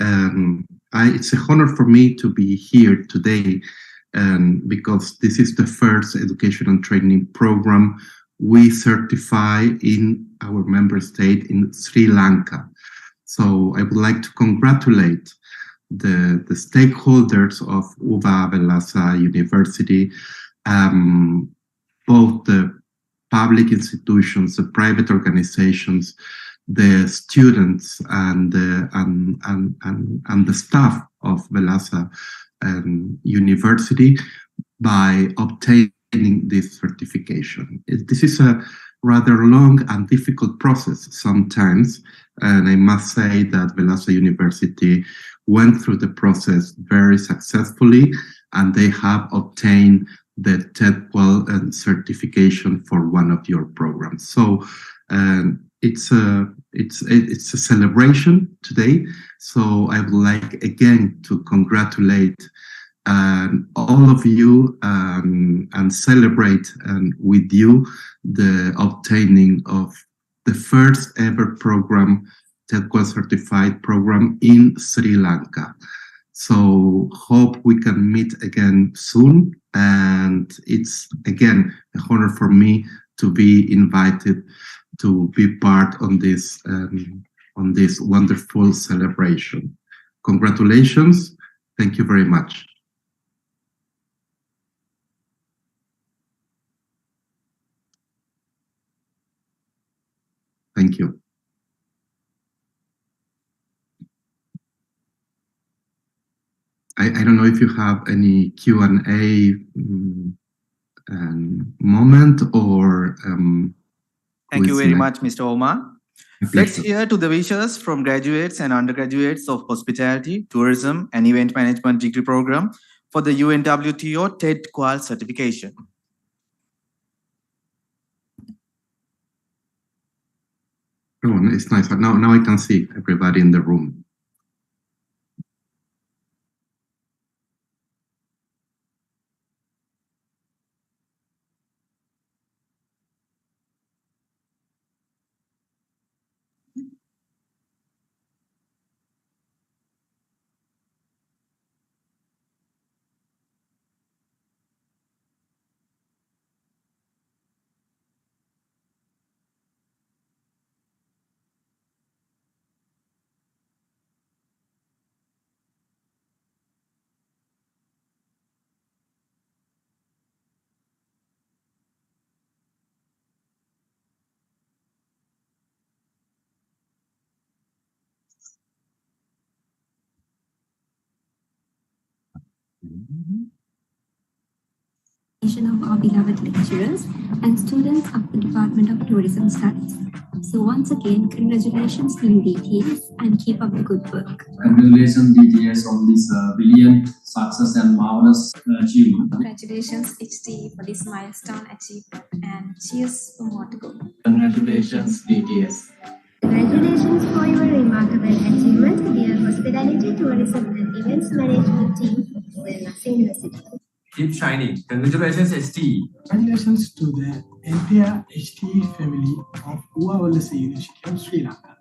It's a honor for me to be here today because this is the first education and training program we certify in our member state in Sri Lanka. So I would like to congratulate the stakeholders of UVA Velasa University, both the public institutions, the private organizations, the students, and the staff of Velasa University by obtaining this certification. This is a rather long and difficult process sometimes, and I must say that Velasa University went through the process very successfully, and they have obtained the Ted.Qual certification for one of your programs. So it's a celebration today. So I would like again to congratulate all of you and celebrate with you the obtaining of the first ever program, Ted.Qual certified program in Sri Lanka. So hope we can meet again soon and it's again an honor for me to be invited to be part on this wonderful celebration. Congratulations. Thank you very much. Thank you. I don't know if you have any Q&A moment or Thank you very much, Mr. Omar. Let's hear to the wishes from graduates and undergraduates of Hospitality, Tourism and Event Management degree program for the UNWTO Ted.Qual certification. Oh, it's nice. Now I can see everybody in the room. Of our beloved lecturers and students of the Department of Tourism Studies. So once again, congratulations to you DTS and keep up the good work. Congratulations DTS on this brilliant success and marvelous achievement. Congratulations HT for this milestone achievement and cheers for more to go. Congratulations DTS. Congratulations for your remarkable achievement, dear Hospitality, Tourism and Events Management team of UNWTO University. Keep shining. Congratulations HT. Congratulations to the entire HT family of UNWTO University of Sri Lanka.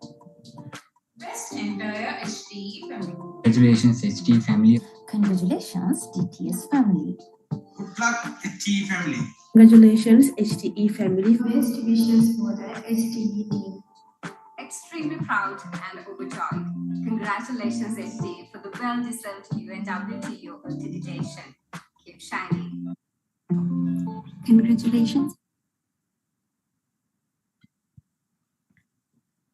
Best entire HT family. Congratulations HT family. Congratulations DTS family. Good luck HT family. Congratulations HTE family. Best wishes for the HTE team. Extremely proud and overjoyed. Congratulations HT for the well-deserved UNWTO accreditation. Keep shining. Congratulations.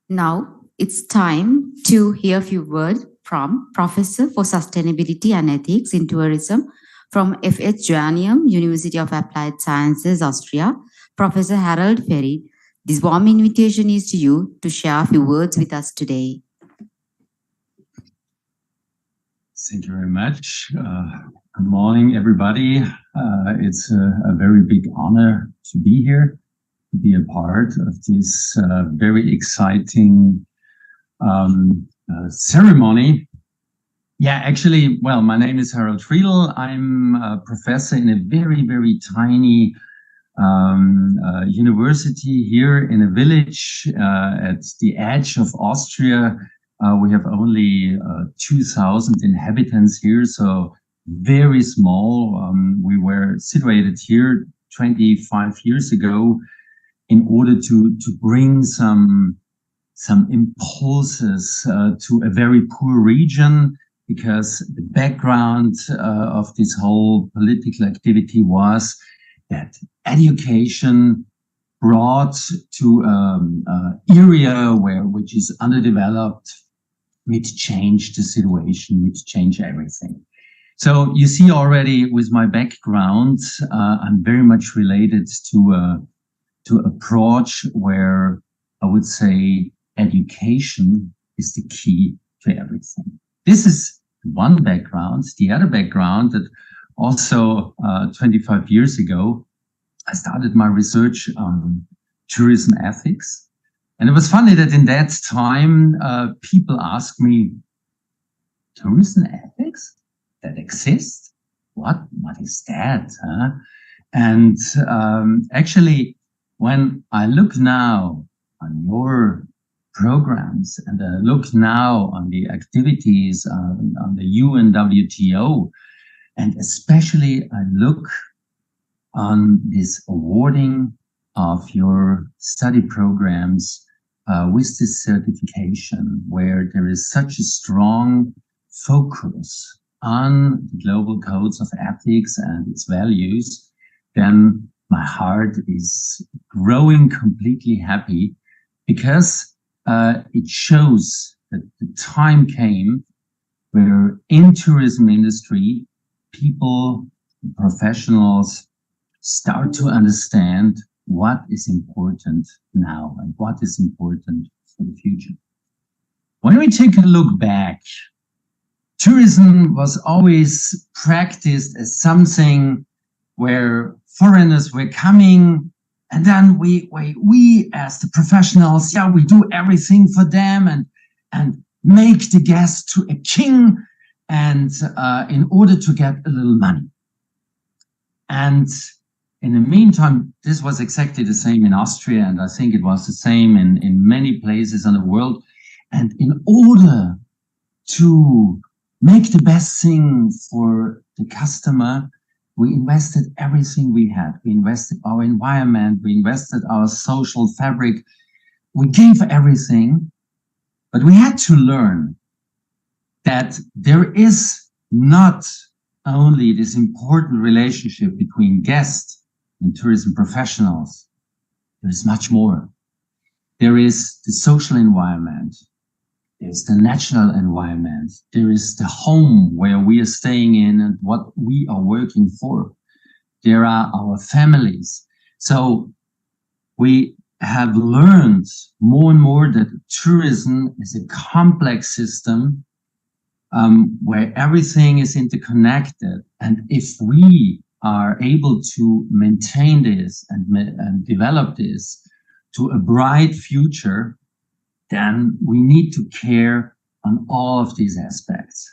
Now it's time to hear a few words from Professor for Sustainability and Ethics in Tourism from FH Joanneum, University of Applied Sciences, Austria, Professor Harold Ferry. This warm invitation is to you to share a few words with us today. Thank you very much. Good morning, everybody. It's a very big honor to be here, to be a part of this very exciting ceremony. Yeah, actually, well, my name is Harold Friedl. I'm a professor in a very, very tiny university here in a village at the edge of Austria. We have only 2,000 inhabitants here, so very small. We were situated here 25 years ago in order to bring some impulses to a very poor region, because the background of this whole political activity was that education brought to an area which is underdeveloped, would change the situation, would change everything. So you see already with my background, I'm very much related to approach where I would say education is the key to everything. This is one background. The other background that also 25 years ago, I started my research on tourism ethics. And it was funny that in that time, people asked me, tourism ethics that exist? What is that? Huh? And actually, when I look now on your programs and I look now on the activities on the UNWTO, and especially I look on this awarding of your study programs with this certification, where there is such a strong focus on the global codes of ethics and its values, then my heart is growing completely happy, because it shows that the time came where in tourism industry, people, professionals start to understand what is important now and what is important for the future. When we take a look back, tourism was always practiced as something where foreigners were coming, and then we as the professionals, we do everything for them and make the guest to a king, and in order to get a little money. And in the meantime, this was exactly the same in Austria, and I think it was the same in many places in the world. And in order to make the best thing for the customer, we invested everything we had. We invested our environment, we invested our social fabric, we gave everything, but we had to learn that there is not only this important relationship between guests and tourism professionals. There is much more. There is the social environment. There's the natural environment. There is the home where we are staying in and what we are working for. There are our families. So we have learned more and more that tourism is a complex system where everything is interconnected. And if we are able to maintain this and develop this to a bright future, then we need to care on all of these aspects.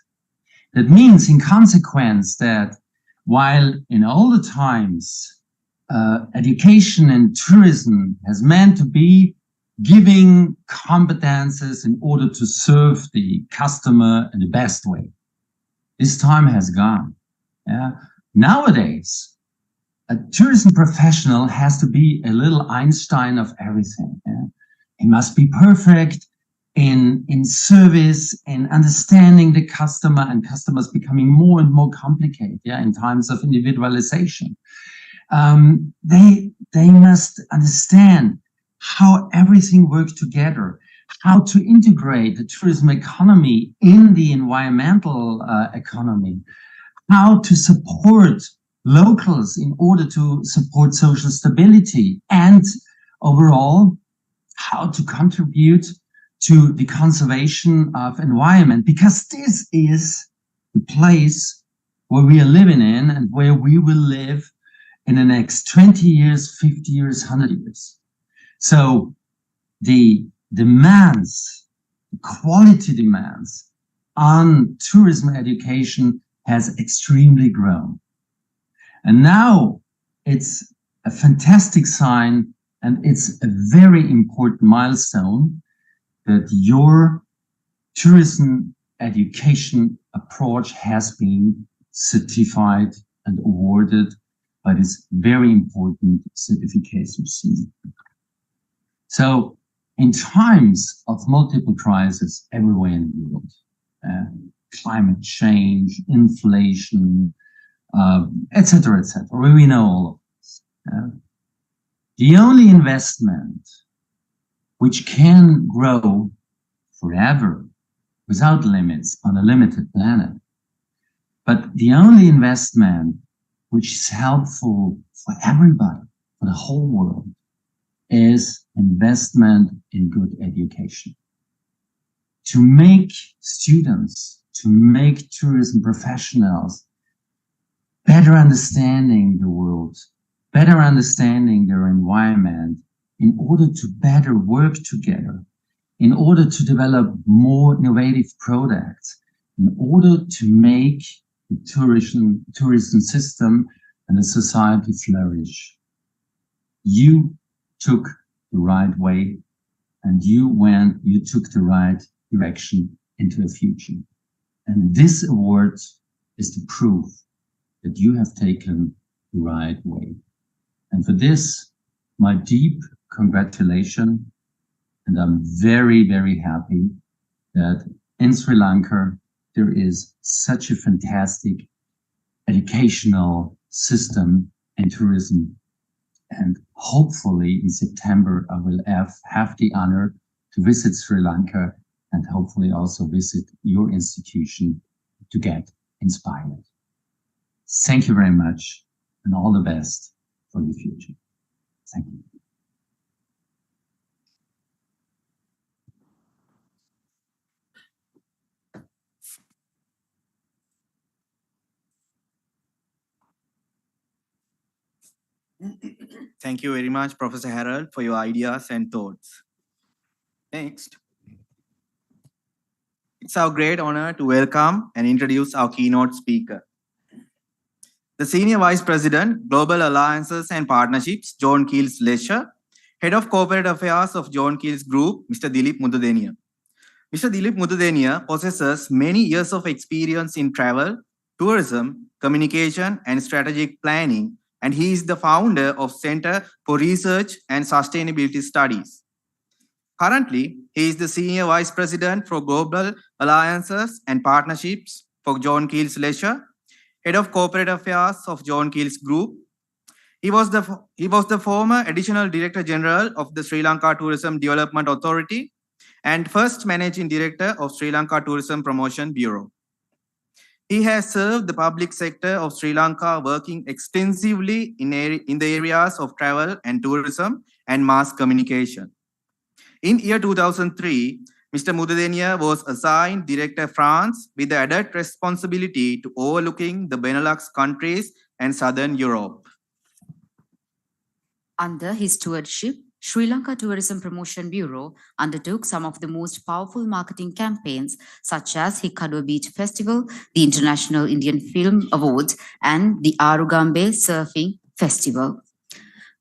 That means, in consequence, that while in all the times education and tourism has meant to be giving competences in order to serve the customer in the best way, this time has gone. Nowadays, a tourism professional has to be a little Einstein of everything. He must be perfect in service, in understanding the customer, and customers becoming more and more complicated in times of individualization. They must understand how everything works together, how to integrate the tourism economy in the environmental economy, how to support locals in order to support social stability, and overall, how to contribute to the conservation of environment, because this is the place where we are living in and where we will live in the next 20 years, 50 years, 100 years. So the demands, the quality demands on tourism education has extremely grown. And now it's a fantastic sign, and it's a very important milestone that your tourism education approach has been certified and awarded by this very important certification scheme. So in times of multiple crises everywhere in the world, climate change, inflation, etc., we know all of this. The only investment which can grow forever without limits on a limited planet, but the only investment which is helpful for everybody, for the whole world, is investment in good education. To make students, to make tourism professionals better understanding the world, better understanding their environment, in order to better work together, in order to develop more innovative products, in order to make the tourism system and the society flourish. You took the right way, and you took the right direction into the future. And this award is the proof that you have taken the right way. And for this, my deep congratulations. And I'm very, very happy that in Sri Lanka, there is such a fantastic educational system in tourism. And hopefully in September, I will have the honor to visit Sri Lanka and hopefully also visit your institution to get inspired. Thank you very much and all the best for your future. Thank you. Thank you very much, Professor Harold, for your ideas and thoughts. Next, it's our great honor to welcome and introduce our keynote speaker, the Senior Vice President, Global Alliances and Partnerships, John Keel's Leisure, Head of Corporate Affairs of John Keel's Group, Mr. Dilip Mududeniya. Mr. Dilip Mududeniya possesses many years of experience in travel, tourism, communication, and strategic planning, and he is the founder of Center for Research and Sustainability Studies. Currently, he is the Senior Vice President for Global Alliances and Partnerships for John Keel's Leisure, Head of Corporate Affairs of John Keel's Group. He was the former Additional Director General of the Sri Lanka Tourism Development Authority and first Managing Director of Sri Lanka Tourism Promotion Bureau. He has served the public sector of Sri Lanka, working extensively in the areas of travel and tourism and mass communication. In year 2003, Mr. Mududeniya was assigned Director France with the added responsibility to overlooking the Benelux countries and Southern Europe. Under his stewardship, Sri Lanka Tourism Promotion Bureau undertook some of the most powerful marketing campaigns such as Hikkaduwa Beach Festival, the International Indian Film Awards, and the Arugambe Surfing Festival.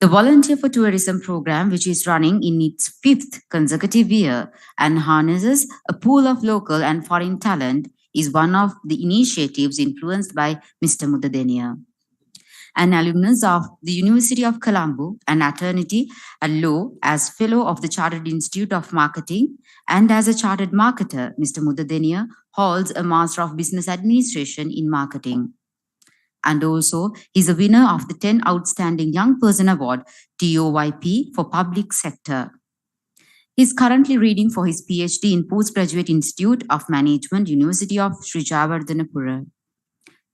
The Volunteer for Tourism program, which is running in its 5th consecutive year and harnesses a pool of local and foreign talent, is one of the initiatives influenced by Mr. Mududeniya. An alumnus of the University of Colombo, an attorney at law, as fellow of the Chartered Institute of Marketing, and as a chartered marketer, Mr. Mududeniya holds a Master of Business Administration in Marketing. And also, he's a winner of the 10 Outstanding Young Person Award, TOYP, for Public Sector. He's currently reading for his PhD in Postgraduate Institute of Management, University of Sri Jayawardhanapura.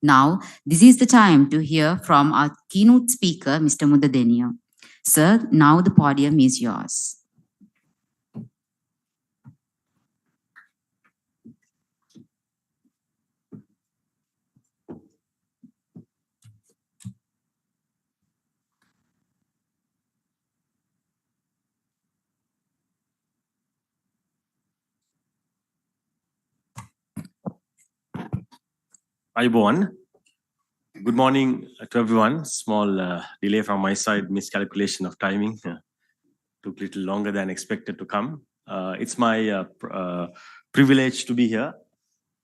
Now, this is the time to hear from our keynote speaker, Mr. Mududeniya. Sir, now the podium is yours. Ayubowan. Good morning to everyone. Small delay from my side, miscalculation of timing. Took a little longer than expected to come. It's my privilege to be here.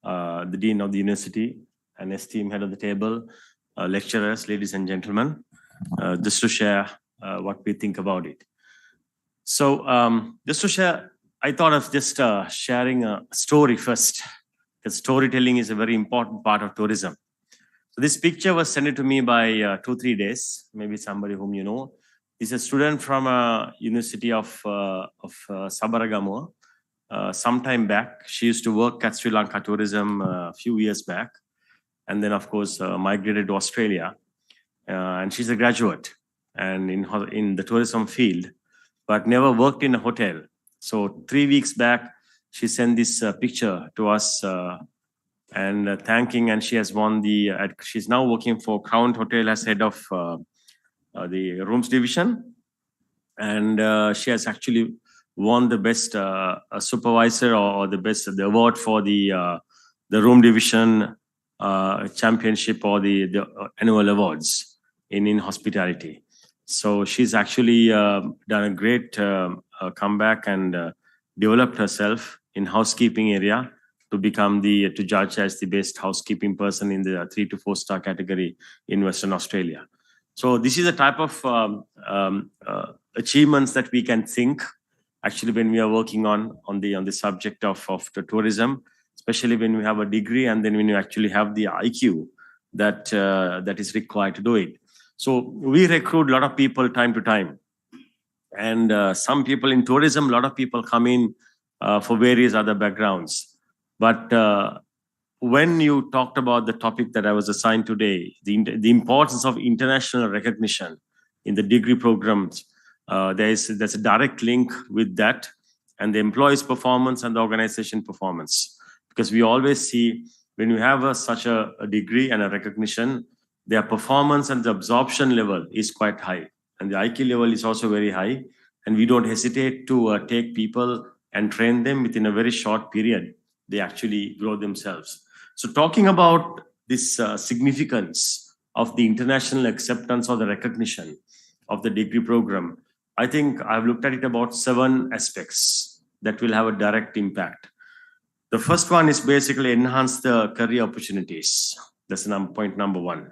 The Dean of the University, an esteemed head of the table, lecturers, ladies and gentlemen, just to share what we think about it. So just to share, I thought of just sharing a story first. Because storytelling is a very important part of tourism. So this picture was sent to me by 2-3 days, maybe somebody whom you know. He's a student from a University of Sabaragamuwa. Some time back, she used to work at Sri Lanka Tourism a few years back, and then of course migrated to Australia. And she's a graduate and in the tourism field, but never worked in a hotel. So 3 weeks back, she sent this picture to us and thanking, and she has won she's now working for Crown Hotel as head of the rooms division. And she has actually won the best supervisor or the award for the room division championship or the annual awards in hospitality. So she's actually done a great comeback and developed herself in housekeeping area to become to judge as the best housekeeping person in the 3 to 4 star category in Western Australia. So this is a type of achievements that we can think actually when we are working on the subject of the tourism, especially when we have a degree and then when you actually have the IQ that is required to do it. So we recruit a lot of people time to time, and some people in tourism, a lot of people come in for various other backgrounds. But when you talked about the topic that I was assigned today, the importance of international recognition in the degree programs, there's a direct link with that and the employee's performance and the organization performance. Because we always see when you have such a degree and a recognition, their performance and the absorption level is quite high. And the IQ level is also very high. And we don't hesitate to take people and train them within a very short period. They actually grow themselves. So talking about this significance of the international acceptance or the recognition of the degree program, I think I've looked at it about 7 aspects that will have a direct impact. The first one is basically enhance the career opportunities. That's point number 1.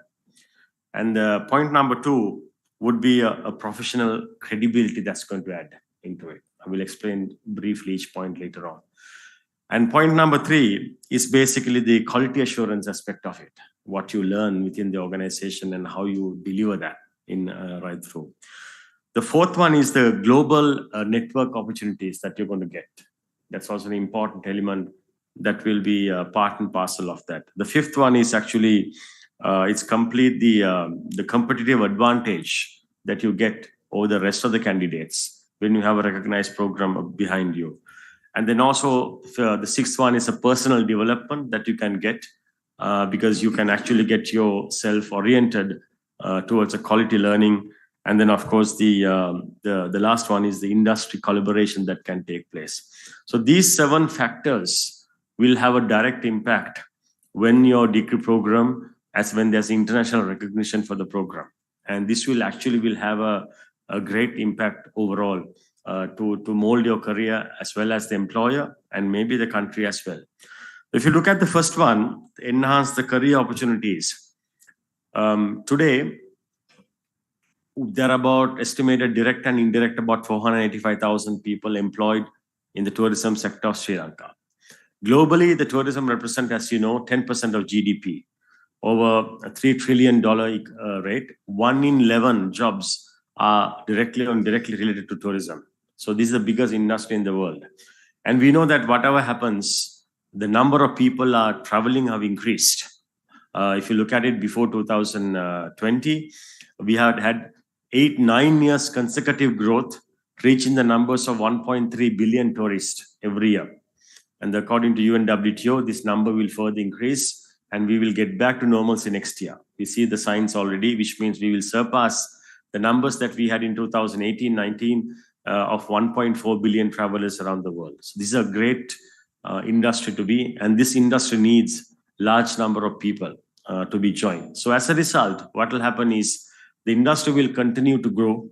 And point number 2 would be a professional credibility that's going to add into it. I will explain briefly each point later on. And point number 3 is basically the quality assurance aspect of it, what you learn within the organization and how you deliver that in right through. The 4th one is the global network opportunities that you're going to get. That's also an important element that will be part and parcel of that. The 5th one is actually it's complete the competitive advantage that you get over the rest of the candidates when you have a recognized program behind you. And then also the 6th one is a personal development that you can get because you can actually get yourself oriented towards a quality learning. And then of course the last one is the industry collaboration that can take place. So these 7 factors will have a direct impact when your degree program, as when there's international recognition for the program. And this will have a great impact overall to mold your career as well as the employer and maybe the country as well. If you look at the first one, enhance the career opportunities. Today, there are about estimated direct and indirect about 485,000 people employed in the tourism sector of Sri Lanka. Globally, the tourism represents, as you know, 10% of GDP. Over a $3 trillion rate, 1 in 11 jobs are directly or indirectly related to tourism. So this is the biggest industry in the world. And we know that whatever happens, the number of people are traveling have increased. If you look at it before 2020, we had 8-9 years consecutive growth, reaching the numbers of 1.3 billion tourists every year. And according to UNWTO, this number will further increase and we will get back to normalcy next year. We see the signs already, which means we will surpass the numbers that we had in 2018-19 of 1.4 billion travelers around the world. So this is a great industry to be, and this industry needs large number of people to be joined. So as a result, what will happen is the industry will continue to grow,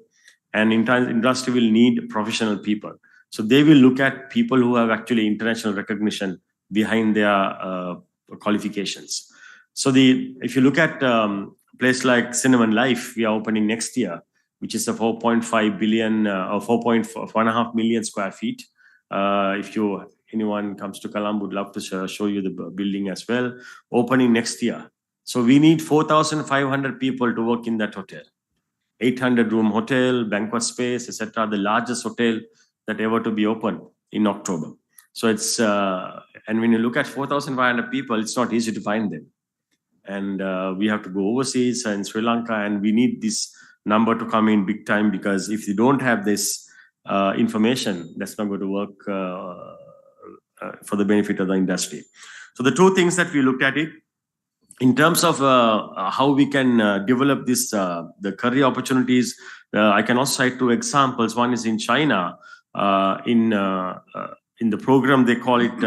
and in time, industry will need professional people. So they will look at people who have actually international recognition behind their qualifications. So if you look at a place like Cinnamon Life, we are opening next year, which is a 4.5 billion or 4.5 million square feet. If anyone comes to Colombo, would love to show you the building as well. Opening next year. So we need 4,500 people to work in that hotel. 800-room hotel, banquet space, etc. The largest hotel that ever to be opened in October. So it's and when you look at 4,500 people, it's not easy to find them. And we have to go overseas in Sri Lanka, and we need this number to come in big time, because if you don't have this information, that's not going to work for the benefit of the industry. So the 2 things that we looked at it, in terms of how we can develop this, the career opportunities, I can also cite 2 examples. One is in China. In the program, they call it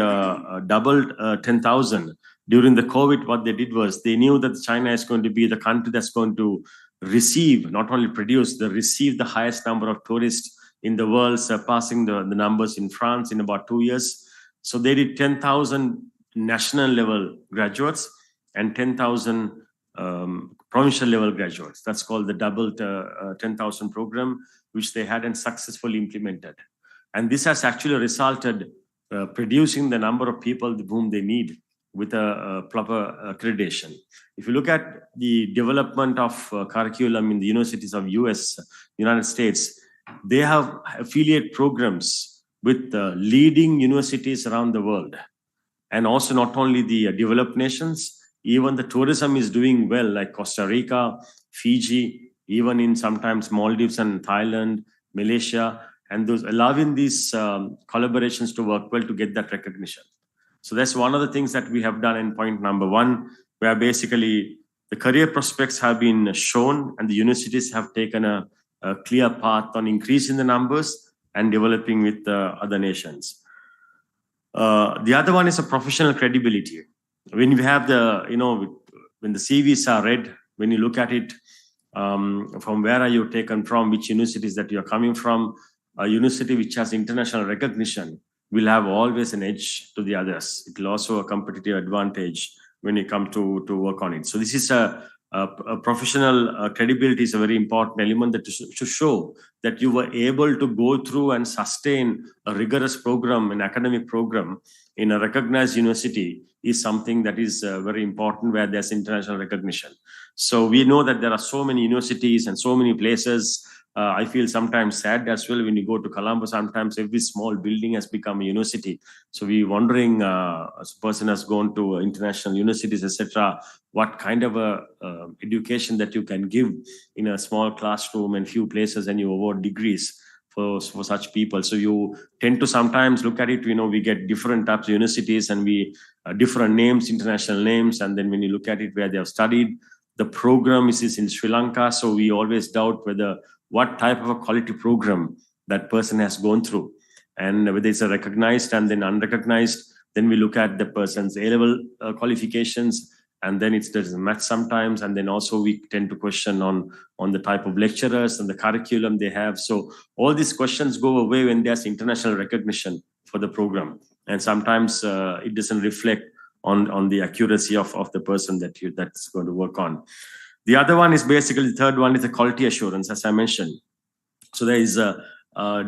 doubled 10,000. During the COVID, what they did was they knew that China is going to be the country that's going to receive, not only produce, they receive the highest number of tourists in the world, surpassing the numbers in France in about 2 years. So they did 10,000 national level graduates and 10,000 provincial level graduates. That's called the double 10,000 program, which they hadn't successfully implemented. And this has actually resulted producing the number of people whom they need with a proper accreditation. If you look at the development of curriculum in the universities of United States, they have affiliate programs with leading universities around the world. And also not only the developed nations, even the tourism is doing well, like Costa Rica, Fiji, even in sometimes Maldives and Thailand, Malaysia, and those allowing these collaborations to work well to get that recognition. So that's one of the things that we have done in point number 1, where basically the career prospects have been shown and the universities have taken a clear path on increasing the numbers and developing with other nations. The other one is a professional credibility. When you have the, when the CVs are read, when you look at it, from where are you taken from, which universities that you're coming from, a university which has international recognition will have always an edge to the others. It will also a competitive advantage when you come to work on it. So this is a professional credibility is a very important element that to show that you were able to go through and sustain a rigorous program, an academic program in a recognized university is something that is very important where there's international recognition. So we know that there are so many universities and so many places. I feel sometimes sad as well when you go to Colombo. Sometimes every small building has become a university. So we're wondering, as a person has gone to international universities, etc., what kind of a education that you can give in a small classroom and few places, and you award degrees for such people. So you tend to sometimes look at it. We get different types of universities and we different names, international names, and then when you look at it where they have studied, the program is in Sri Lanka. So we always doubt whether what type of a quality program that person has gone through, and whether it's a recognized and then unrecognized. Then we look at the person's A-level qualifications, and then it doesn't match sometimes. And then also we tend to question on the type of lecturers and the curriculum they have. So all these questions go away when there's international recognition for the program, and sometimes it doesn't reflect on the accuracy of the person that's going to work on. The other one is basically, the third one is the quality assurance, as I mentioned. So there is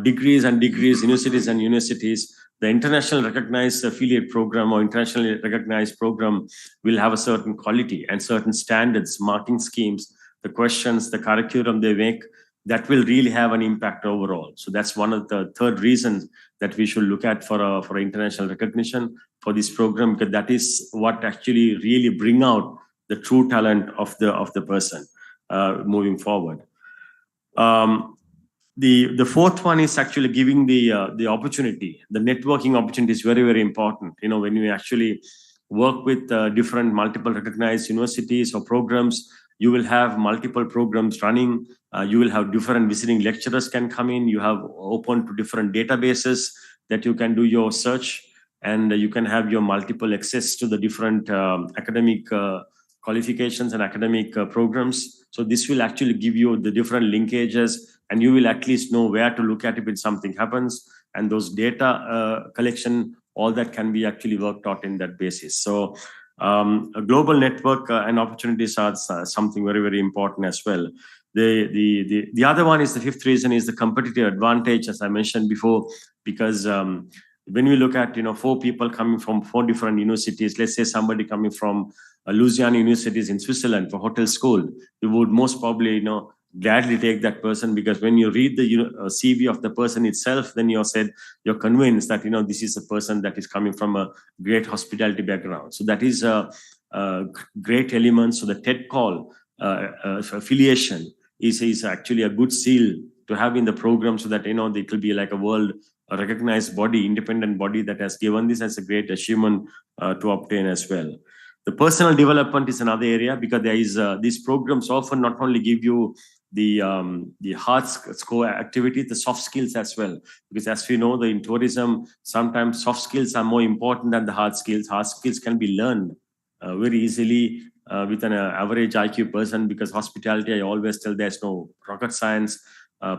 degrees and degrees, universities and universities. The international recognized affiliate program or internationally recognized program will have a certain quality and certain standards, marking schemes, the questions, the curriculum they make, that will really have an impact overall. So that's one of the third reasons that we should look at for international recognition for this program, because that is what actually really bring out the true talent of the person moving forward. The fourth one is actually giving the opportunity. The networking opportunity is very, very important. When you actually work with different multiple recognized universities or programs, you will have multiple programs running. You will have different visiting lecturers can come in. You have open to different databases that you can do your search, and you can have your multiple access to the different academic qualifications and academic programs. So this will actually give you the different linkages, and you will at least know where to look at it when something happens. And those data collection, all that can be actually worked out in that basis. So a global network and opportunities are something very, very important as well. The other one is the fifth reason is the competitive advantage, as I mentioned before, because when we look at 4 people coming from 4 different universities, let's say somebody coming from Louisiana universities in Switzerland for hotel school, you would most probably gladly take that person, because when you read the CV of the person itself, then you're convinced that this is a person that is coming from a great hospitality background. So that is a great element. So the Ted.Qual affiliation is actually a good seal to have in the program, so that it will be like a world recognized body, independent body that has given this as a great achievement to obtain as well. The personal development is another area, because there is these programs often not only give you the hard score activity, the soft skills as well. Because as we know, in tourism, sometimes soft skills are more important than the hard skills. Hard skills can be learned very easily with an average IQ person, because hospitality, I always tell, there's no rocket science.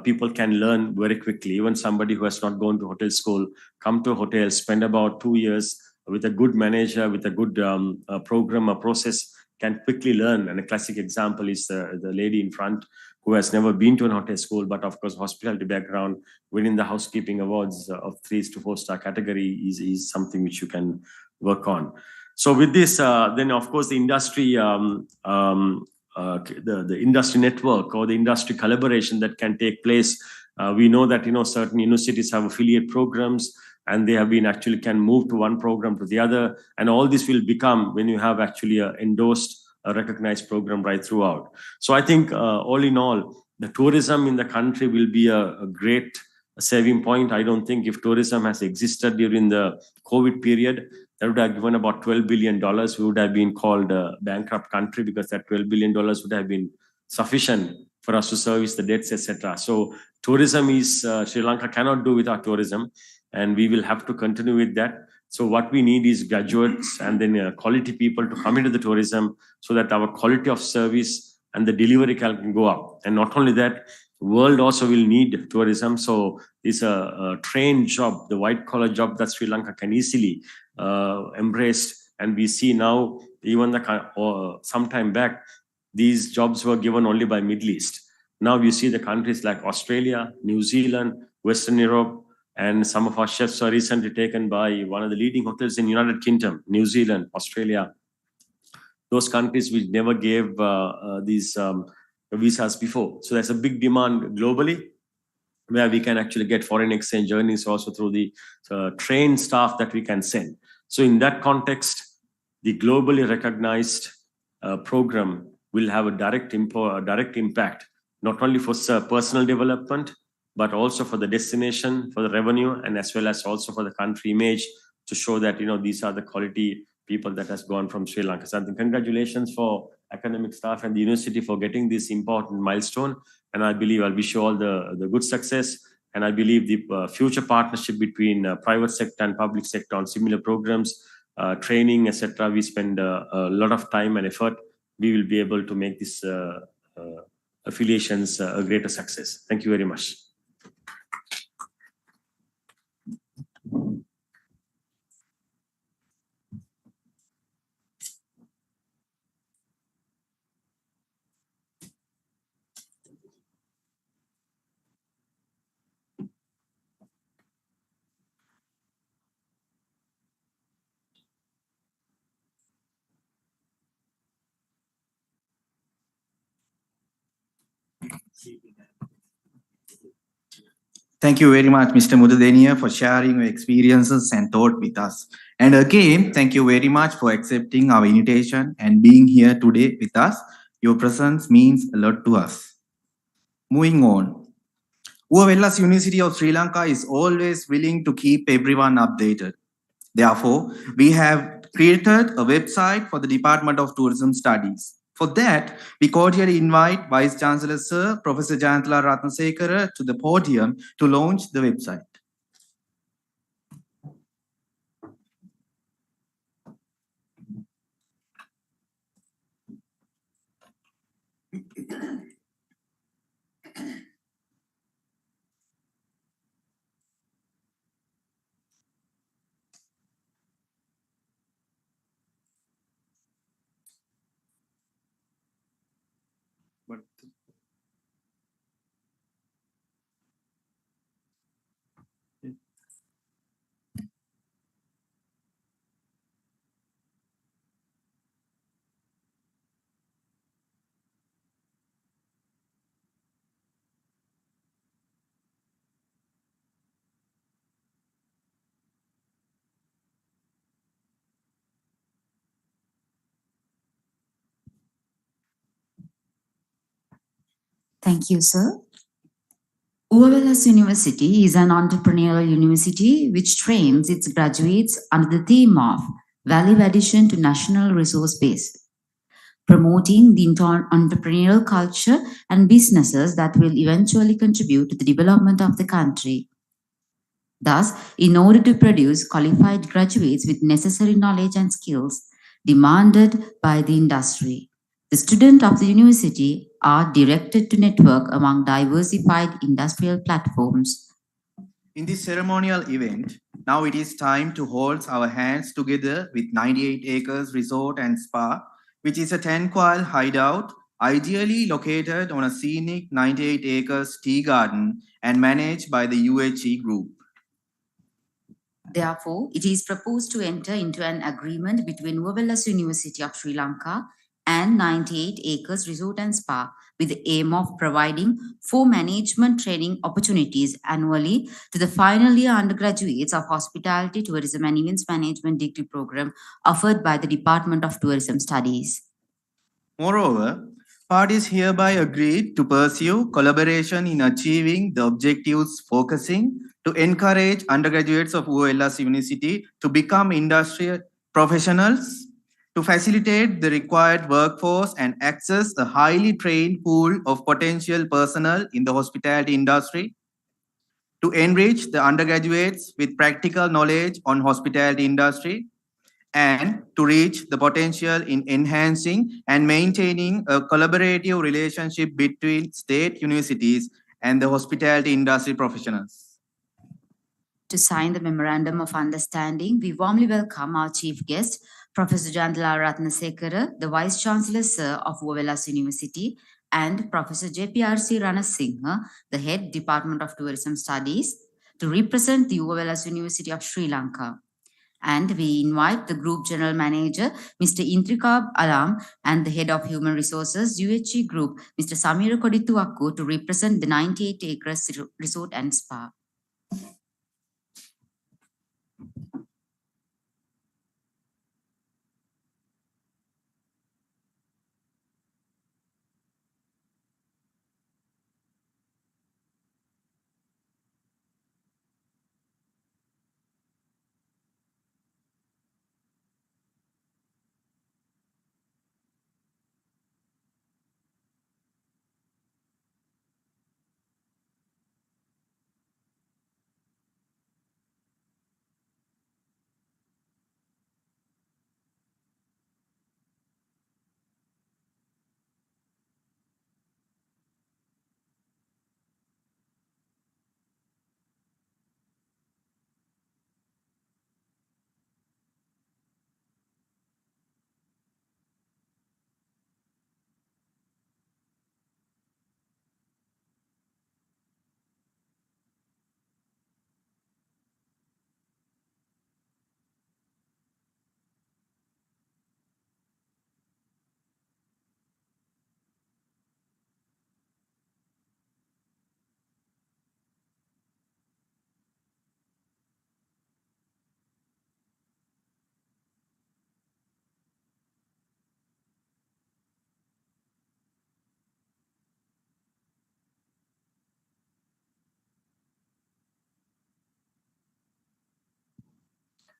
People can learn very quickly. Even somebody who has not gone to hotel school, come to a hotel, spend about 2 years with a good manager, with a good program or process, can quickly learn. And a classic example is the lady in front who has never been to an hotel school, but of course, hospitality background, winning the housekeeping awards of 3 to 4-star category is something which you can work on. So with this, then of course the industry, the industry network or the industry collaboration that can take place. We know that certain universities have affiliate programs, and they have been actually can move to one program to the other, and all this will become when you have actually a endorsed, a recognized program right throughout. So I think all in all, the tourism in the country will be a great saving point. I don't think if tourism has existed during the COVID period, that would have given about $12 billion. We would have been called a bankrupt country, because that $12 billion would have been sufficient for us to service the debts, etc. So tourism is, Sri Lanka cannot do without tourism, and we will have to continue with that. So what we need is graduates and then quality people to come into the tourism, so that our quality of service and the delivery can go up. And not only that, world also will need tourism. So it's a trained job, the white collar job that Sri Lanka can easily embrace. And we see now, even some time back, these jobs were given only by Middle East. Now you see the countries like Australia, New Zealand, Western Europe, and some of our chefs are recently taken by one of the leading hotels in United Kingdom, New Zealand, Australia. Those countries which never gave these visas before. So there's a big demand globally, where we can actually get foreign exchange earnings also through the trained staff that we can send. So in that context, the globally recognized program will have a direct impact, not only for personal development, but also for the destination, for the revenue, and as well as also for the country image, to show that these are the quality people that has gone from Sri Lanka. So I think congratulations for academic staff and the university for getting this important milestone. And I believe I'll wish you all the good success. And I believe the future partnership between private sector and public sector on similar programs, training, etc. We spend a lot of time and effort. We will be able to make this affiliations a greater success. Thank you very much. Thank you very much, Mr. Mudadenia, for sharing your experiences and thought with us. And again, thank you very much for accepting our invitation and being here today with us. Your presence means a lot to us. Moving on. UNWTO University of Sri Lanka is always willing to keep everyone updated. Therefore, we have created a website for the Department of Tourism Studies. For that, we cordially invite Vice Chancellor Sir Professor Jayanthala Ratnasekara to the podium to launch the website. Thank you, sir. UNWTO University is an entrepreneurial university which trains its graduates under the theme of value addition to national resource base, promoting the entrepreneurial culture and businesses that will eventually contribute to the development of the country. Thus, in order to produce qualified graduates with necessary knowledge and skills demanded by the industry, the students of the university are directed to network among diversified industrial platforms. In this ceremonial event, now it is time to hold our hands together with 98 Acres Resort and Spa which is a Ted.Qual hideout ideally located on a scenic 98 acres tea garden and managed by the UHE group. Therefore, it is proposed to enter into an agreement between UNWTO University of Sri Lanka and 98 Acres Resort and Spa with the aim of providing 4 management training opportunities annually to the final year undergraduates of Hospitality, Tourism and Events Management degree program offered by the Department of Tourism Studies. Moreover, parties hereby agreed to pursue collaboration in achieving the objectives focusing to encourage undergraduates of ULS University to become industrial professionals, to facilitate the required workforce and access a highly trained pool of potential personnel in the hospitality industry, to enrich the undergraduates with practical knowledge on hospitality industry, and to reach the potential in enhancing and maintaining a collaborative relationship between state universities and the hospitality industry professionals. To sign the Memorandum of Understanding, we warmly welcome our chief guest, Professor Jandala Ratnasekara, the Vice Chancellor Sir of UNWTO University, and Professor JPRC Ranasinghe, the Head Department of Tourism Studies, to represent the UNWTO University of Sri Lanka. And we invite the Group General Manager, Mr. Intrikab Alam, and the Head of Human Resources, UHE Group, Mr. Samira Kodituakku, to represent the 98 Acres Resort and Spa.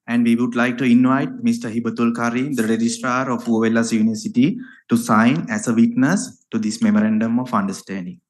And we would like to invite Mr. Hibatul Karim, the Registrar of UNWTO University, to sign as a witness to this Memorandum of Understanding.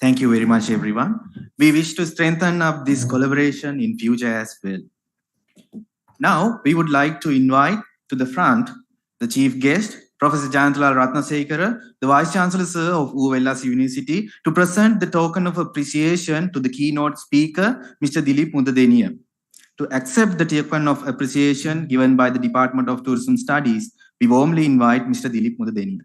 Thank you very much, everyone. We wish to strengthen up this collaboration in future as well. Now, we would like to invite to the front the chief guest, Professor Jayanthala Ratnasekara, the Vice Chancellor Sir of UNWTO University, to present the token of appreciation to the keynote speaker, Mr. Dilip Mudadeniya. To accept the token of appreciation given by the Department of Tourism Studies, we warmly invite Mr. Dilip Mudadeniya.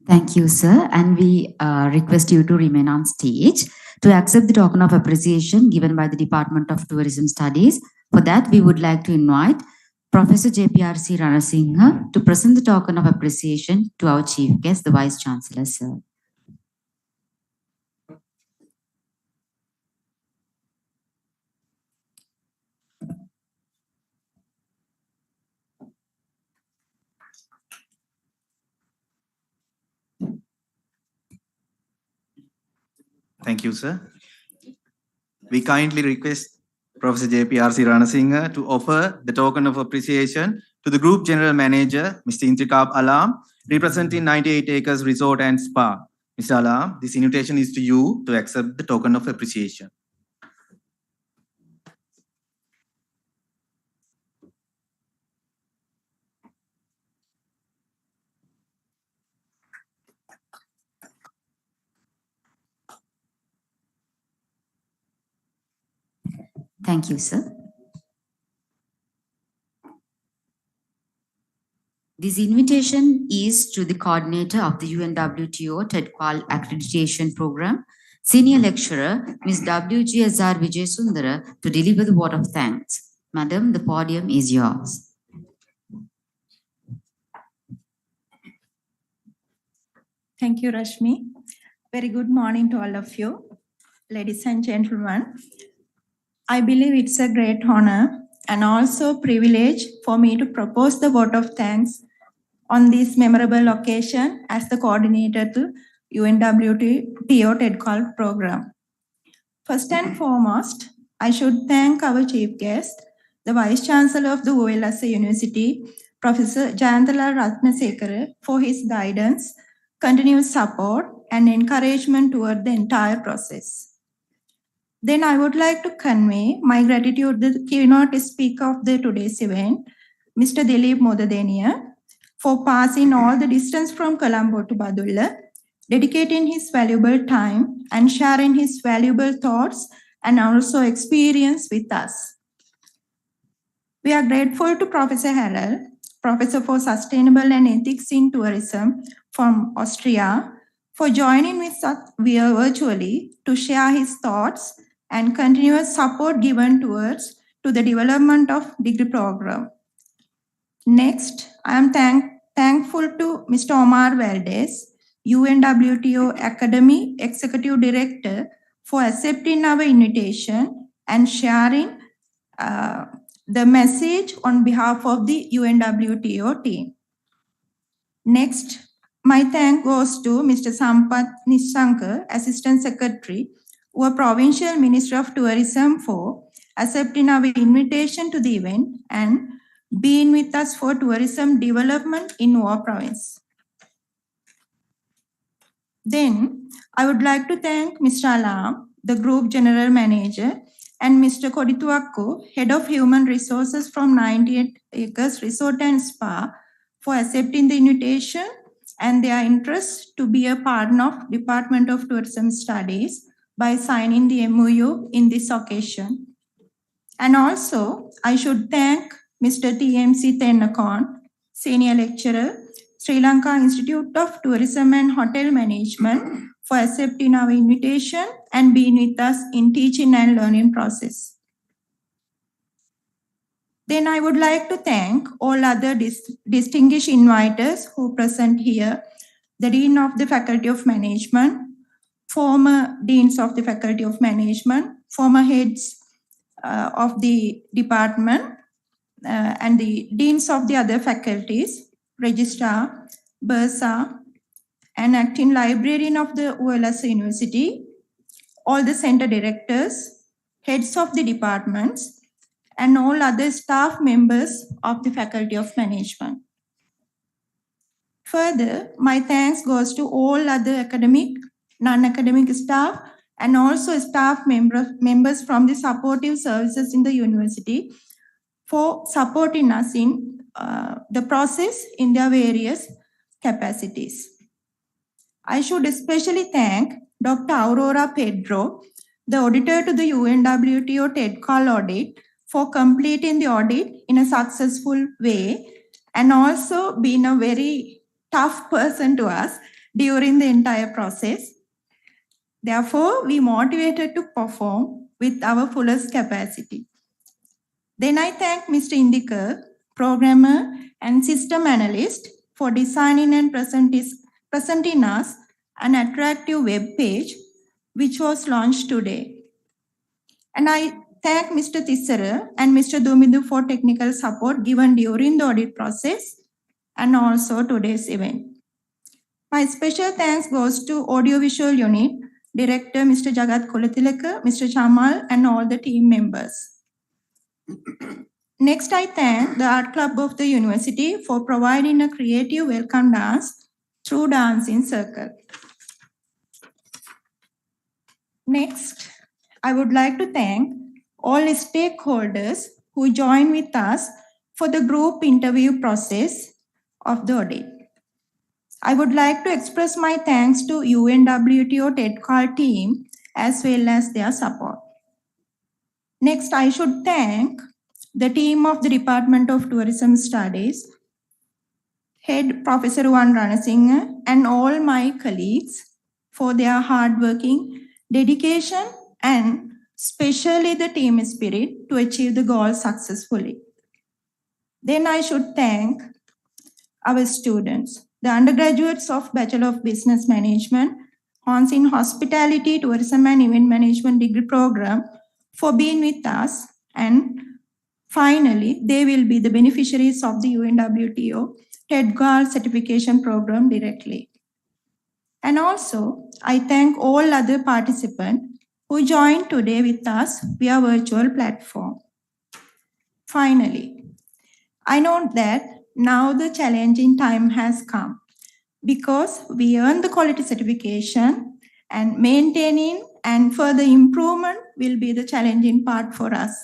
Thank you, sir. And we request you to remain on stage to accept the token of appreciation given by the Department of Tourism Studies. For that, we would like to invite Professor JPRC Ranasinghe to present the token of appreciation to our chief guest, the Vice Chancellor, sir. Thank you, sir. We kindly request Professor JPRC Ranasinghe to offer the token of appreciation to the Group General Manager, Mr. Intriqab Alam, representing 98 Acres Resort and Spa. Mr. Alam, this invitation is to you to accept the token of appreciation. Thank you, sir. This invitation is to the coordinator of the UNWTO Ted.Qual Accreditation Program, Senior Lecturer, Ms. W.G.S.R. Vijay Sundara, to deliver the vote of thanks. Madam, the podium is yours. Thank you, Rashmi. Very good morning to all of you. Ladies and gentlemen, I believe it's a great honor and also privilege for me to propose the vote of thanks on this memorable occasion as the coordinator to UNWTO Ted.Qual program. First and foremost, I should thank our chief guest, the Vice Chancellor of the UNWTO University, Professor Jayanthala Ratnasekara, for his guidance, continuous support, and encouragement toward the entire process. Then I would like to convey my gratitude to the keynote speaker of today's event, Mr. Dilip Mudadeniya, for passing all the distance from Colombo to Badulla, dedicating his valuable time and sharing his valuable thoughts and also experience with us. We are grateful to Professor Harrell, Professor for Sustainable and Ethics in Tourism from Austria, for joining with us virtually to share his thoughts and continuous support given towards to the development of degree program. Next, I am thankful to Mr. Omar Valdez, UNWTO Academy Executive Director, for accepting our invitation and sharing the message on behalf of the UNWTO team. Next, my thank goes to Mr. Sampath Nishankar, Assistant Secretary, our Provincial Minister of Tourism, for accepting our invitation to the event and being with us for tourism development in our province. Then, I would like to thank Mr. Alam, the Group General Manager, and Mr. Kodituakku, Head of Human Resources from 98 Acres Resort and Spa, for accepting the invitation and their interest to be a partner of Department of Tourism Studies by signing the MOU in this occasion. And also, I should thank Mr. TMC Tennakon, Senior Lecturer, Sri Lanka Institute of Tourism and Hotel Management, for accepting our invitation and being with us in teaching and learning process. Then I would like to thank all other distinguished inviters who present here, the Dean of the Faculty of Management, former Deans of the Faculty of Management, former heads of the department, and the Deans of the other faculties, Registrar, Bursa, and Acting Librarian of the ULS University, all the center directors, heads of the departments, and all other staff members of the Faculty of Management. Further, my thanks goes to all other academic, non-academic staff, and also staff members from the supportive services in the university for supporting us in the process in their various capacities. I should especially thank Dr. Aurora Pedro, the auditor to the UNWTO Ted.Qual audit, for completing the audit in a successful way and also being a very tough person to us during the entire process. Therefore, we motivated to perform with our fullest capacity. Then I thank Mr. Indikar, programmer and system analyst, for designing and presenting us an attractive web page which was launched today. And I thank Mr. Tissara and Mr. Dumidu for technical support given during the audit process and also today's event. My special thanks goes to Audiovisual Unit, Director Mr. Jagat Kulatilaka, Mr. Chamal, and all the team members. Next, I thank the Art Club of the University for providing a creative welcome dance through Dancing Circle. Next, I would like to thank all stakeholders who joined with us for the group interview process of the audit. I would like to express my thanks to UNWTO Ted.Qual team as well as their support. Next, I should thank the team of the Department of Tourism Studies, Head Professor Wan Ranasinghe, and all my colleagues for their hardworking dedication and especially the team spirit to achieve the goal successfully. Then I should thank our students, the undergraduates of Bachelor of Business Management, Hans in Hospitality, Tourism and Event Management degree program for being with us, and finally, they will be the beneficiaries of the UNWTO Ted.Qual certification program directly. And also, I thank all other participants who joined today with us via virtual platform. Finally, I know that now the challenging time has come because we earned the quality certification, and maintaining and further improvement will be the challenging part for us.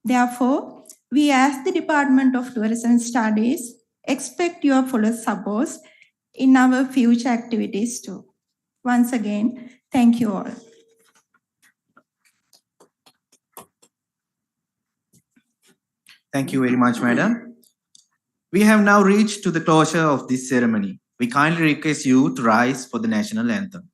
Therefore, we as the Department of Tourism Studies expect your full support in our future activities too. Once again, thank you all. Thank you very much, Madam. We have now reached to the closure of this ceremony. We kindly request you to rise for the national anthem.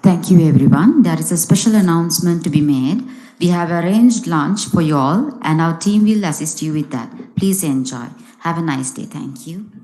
Thank you, everyone. There is a special announcement to be made. We have arranged lunch for you all, and our team will assist you with that. Please enjoy. Have a nice day. Thank you.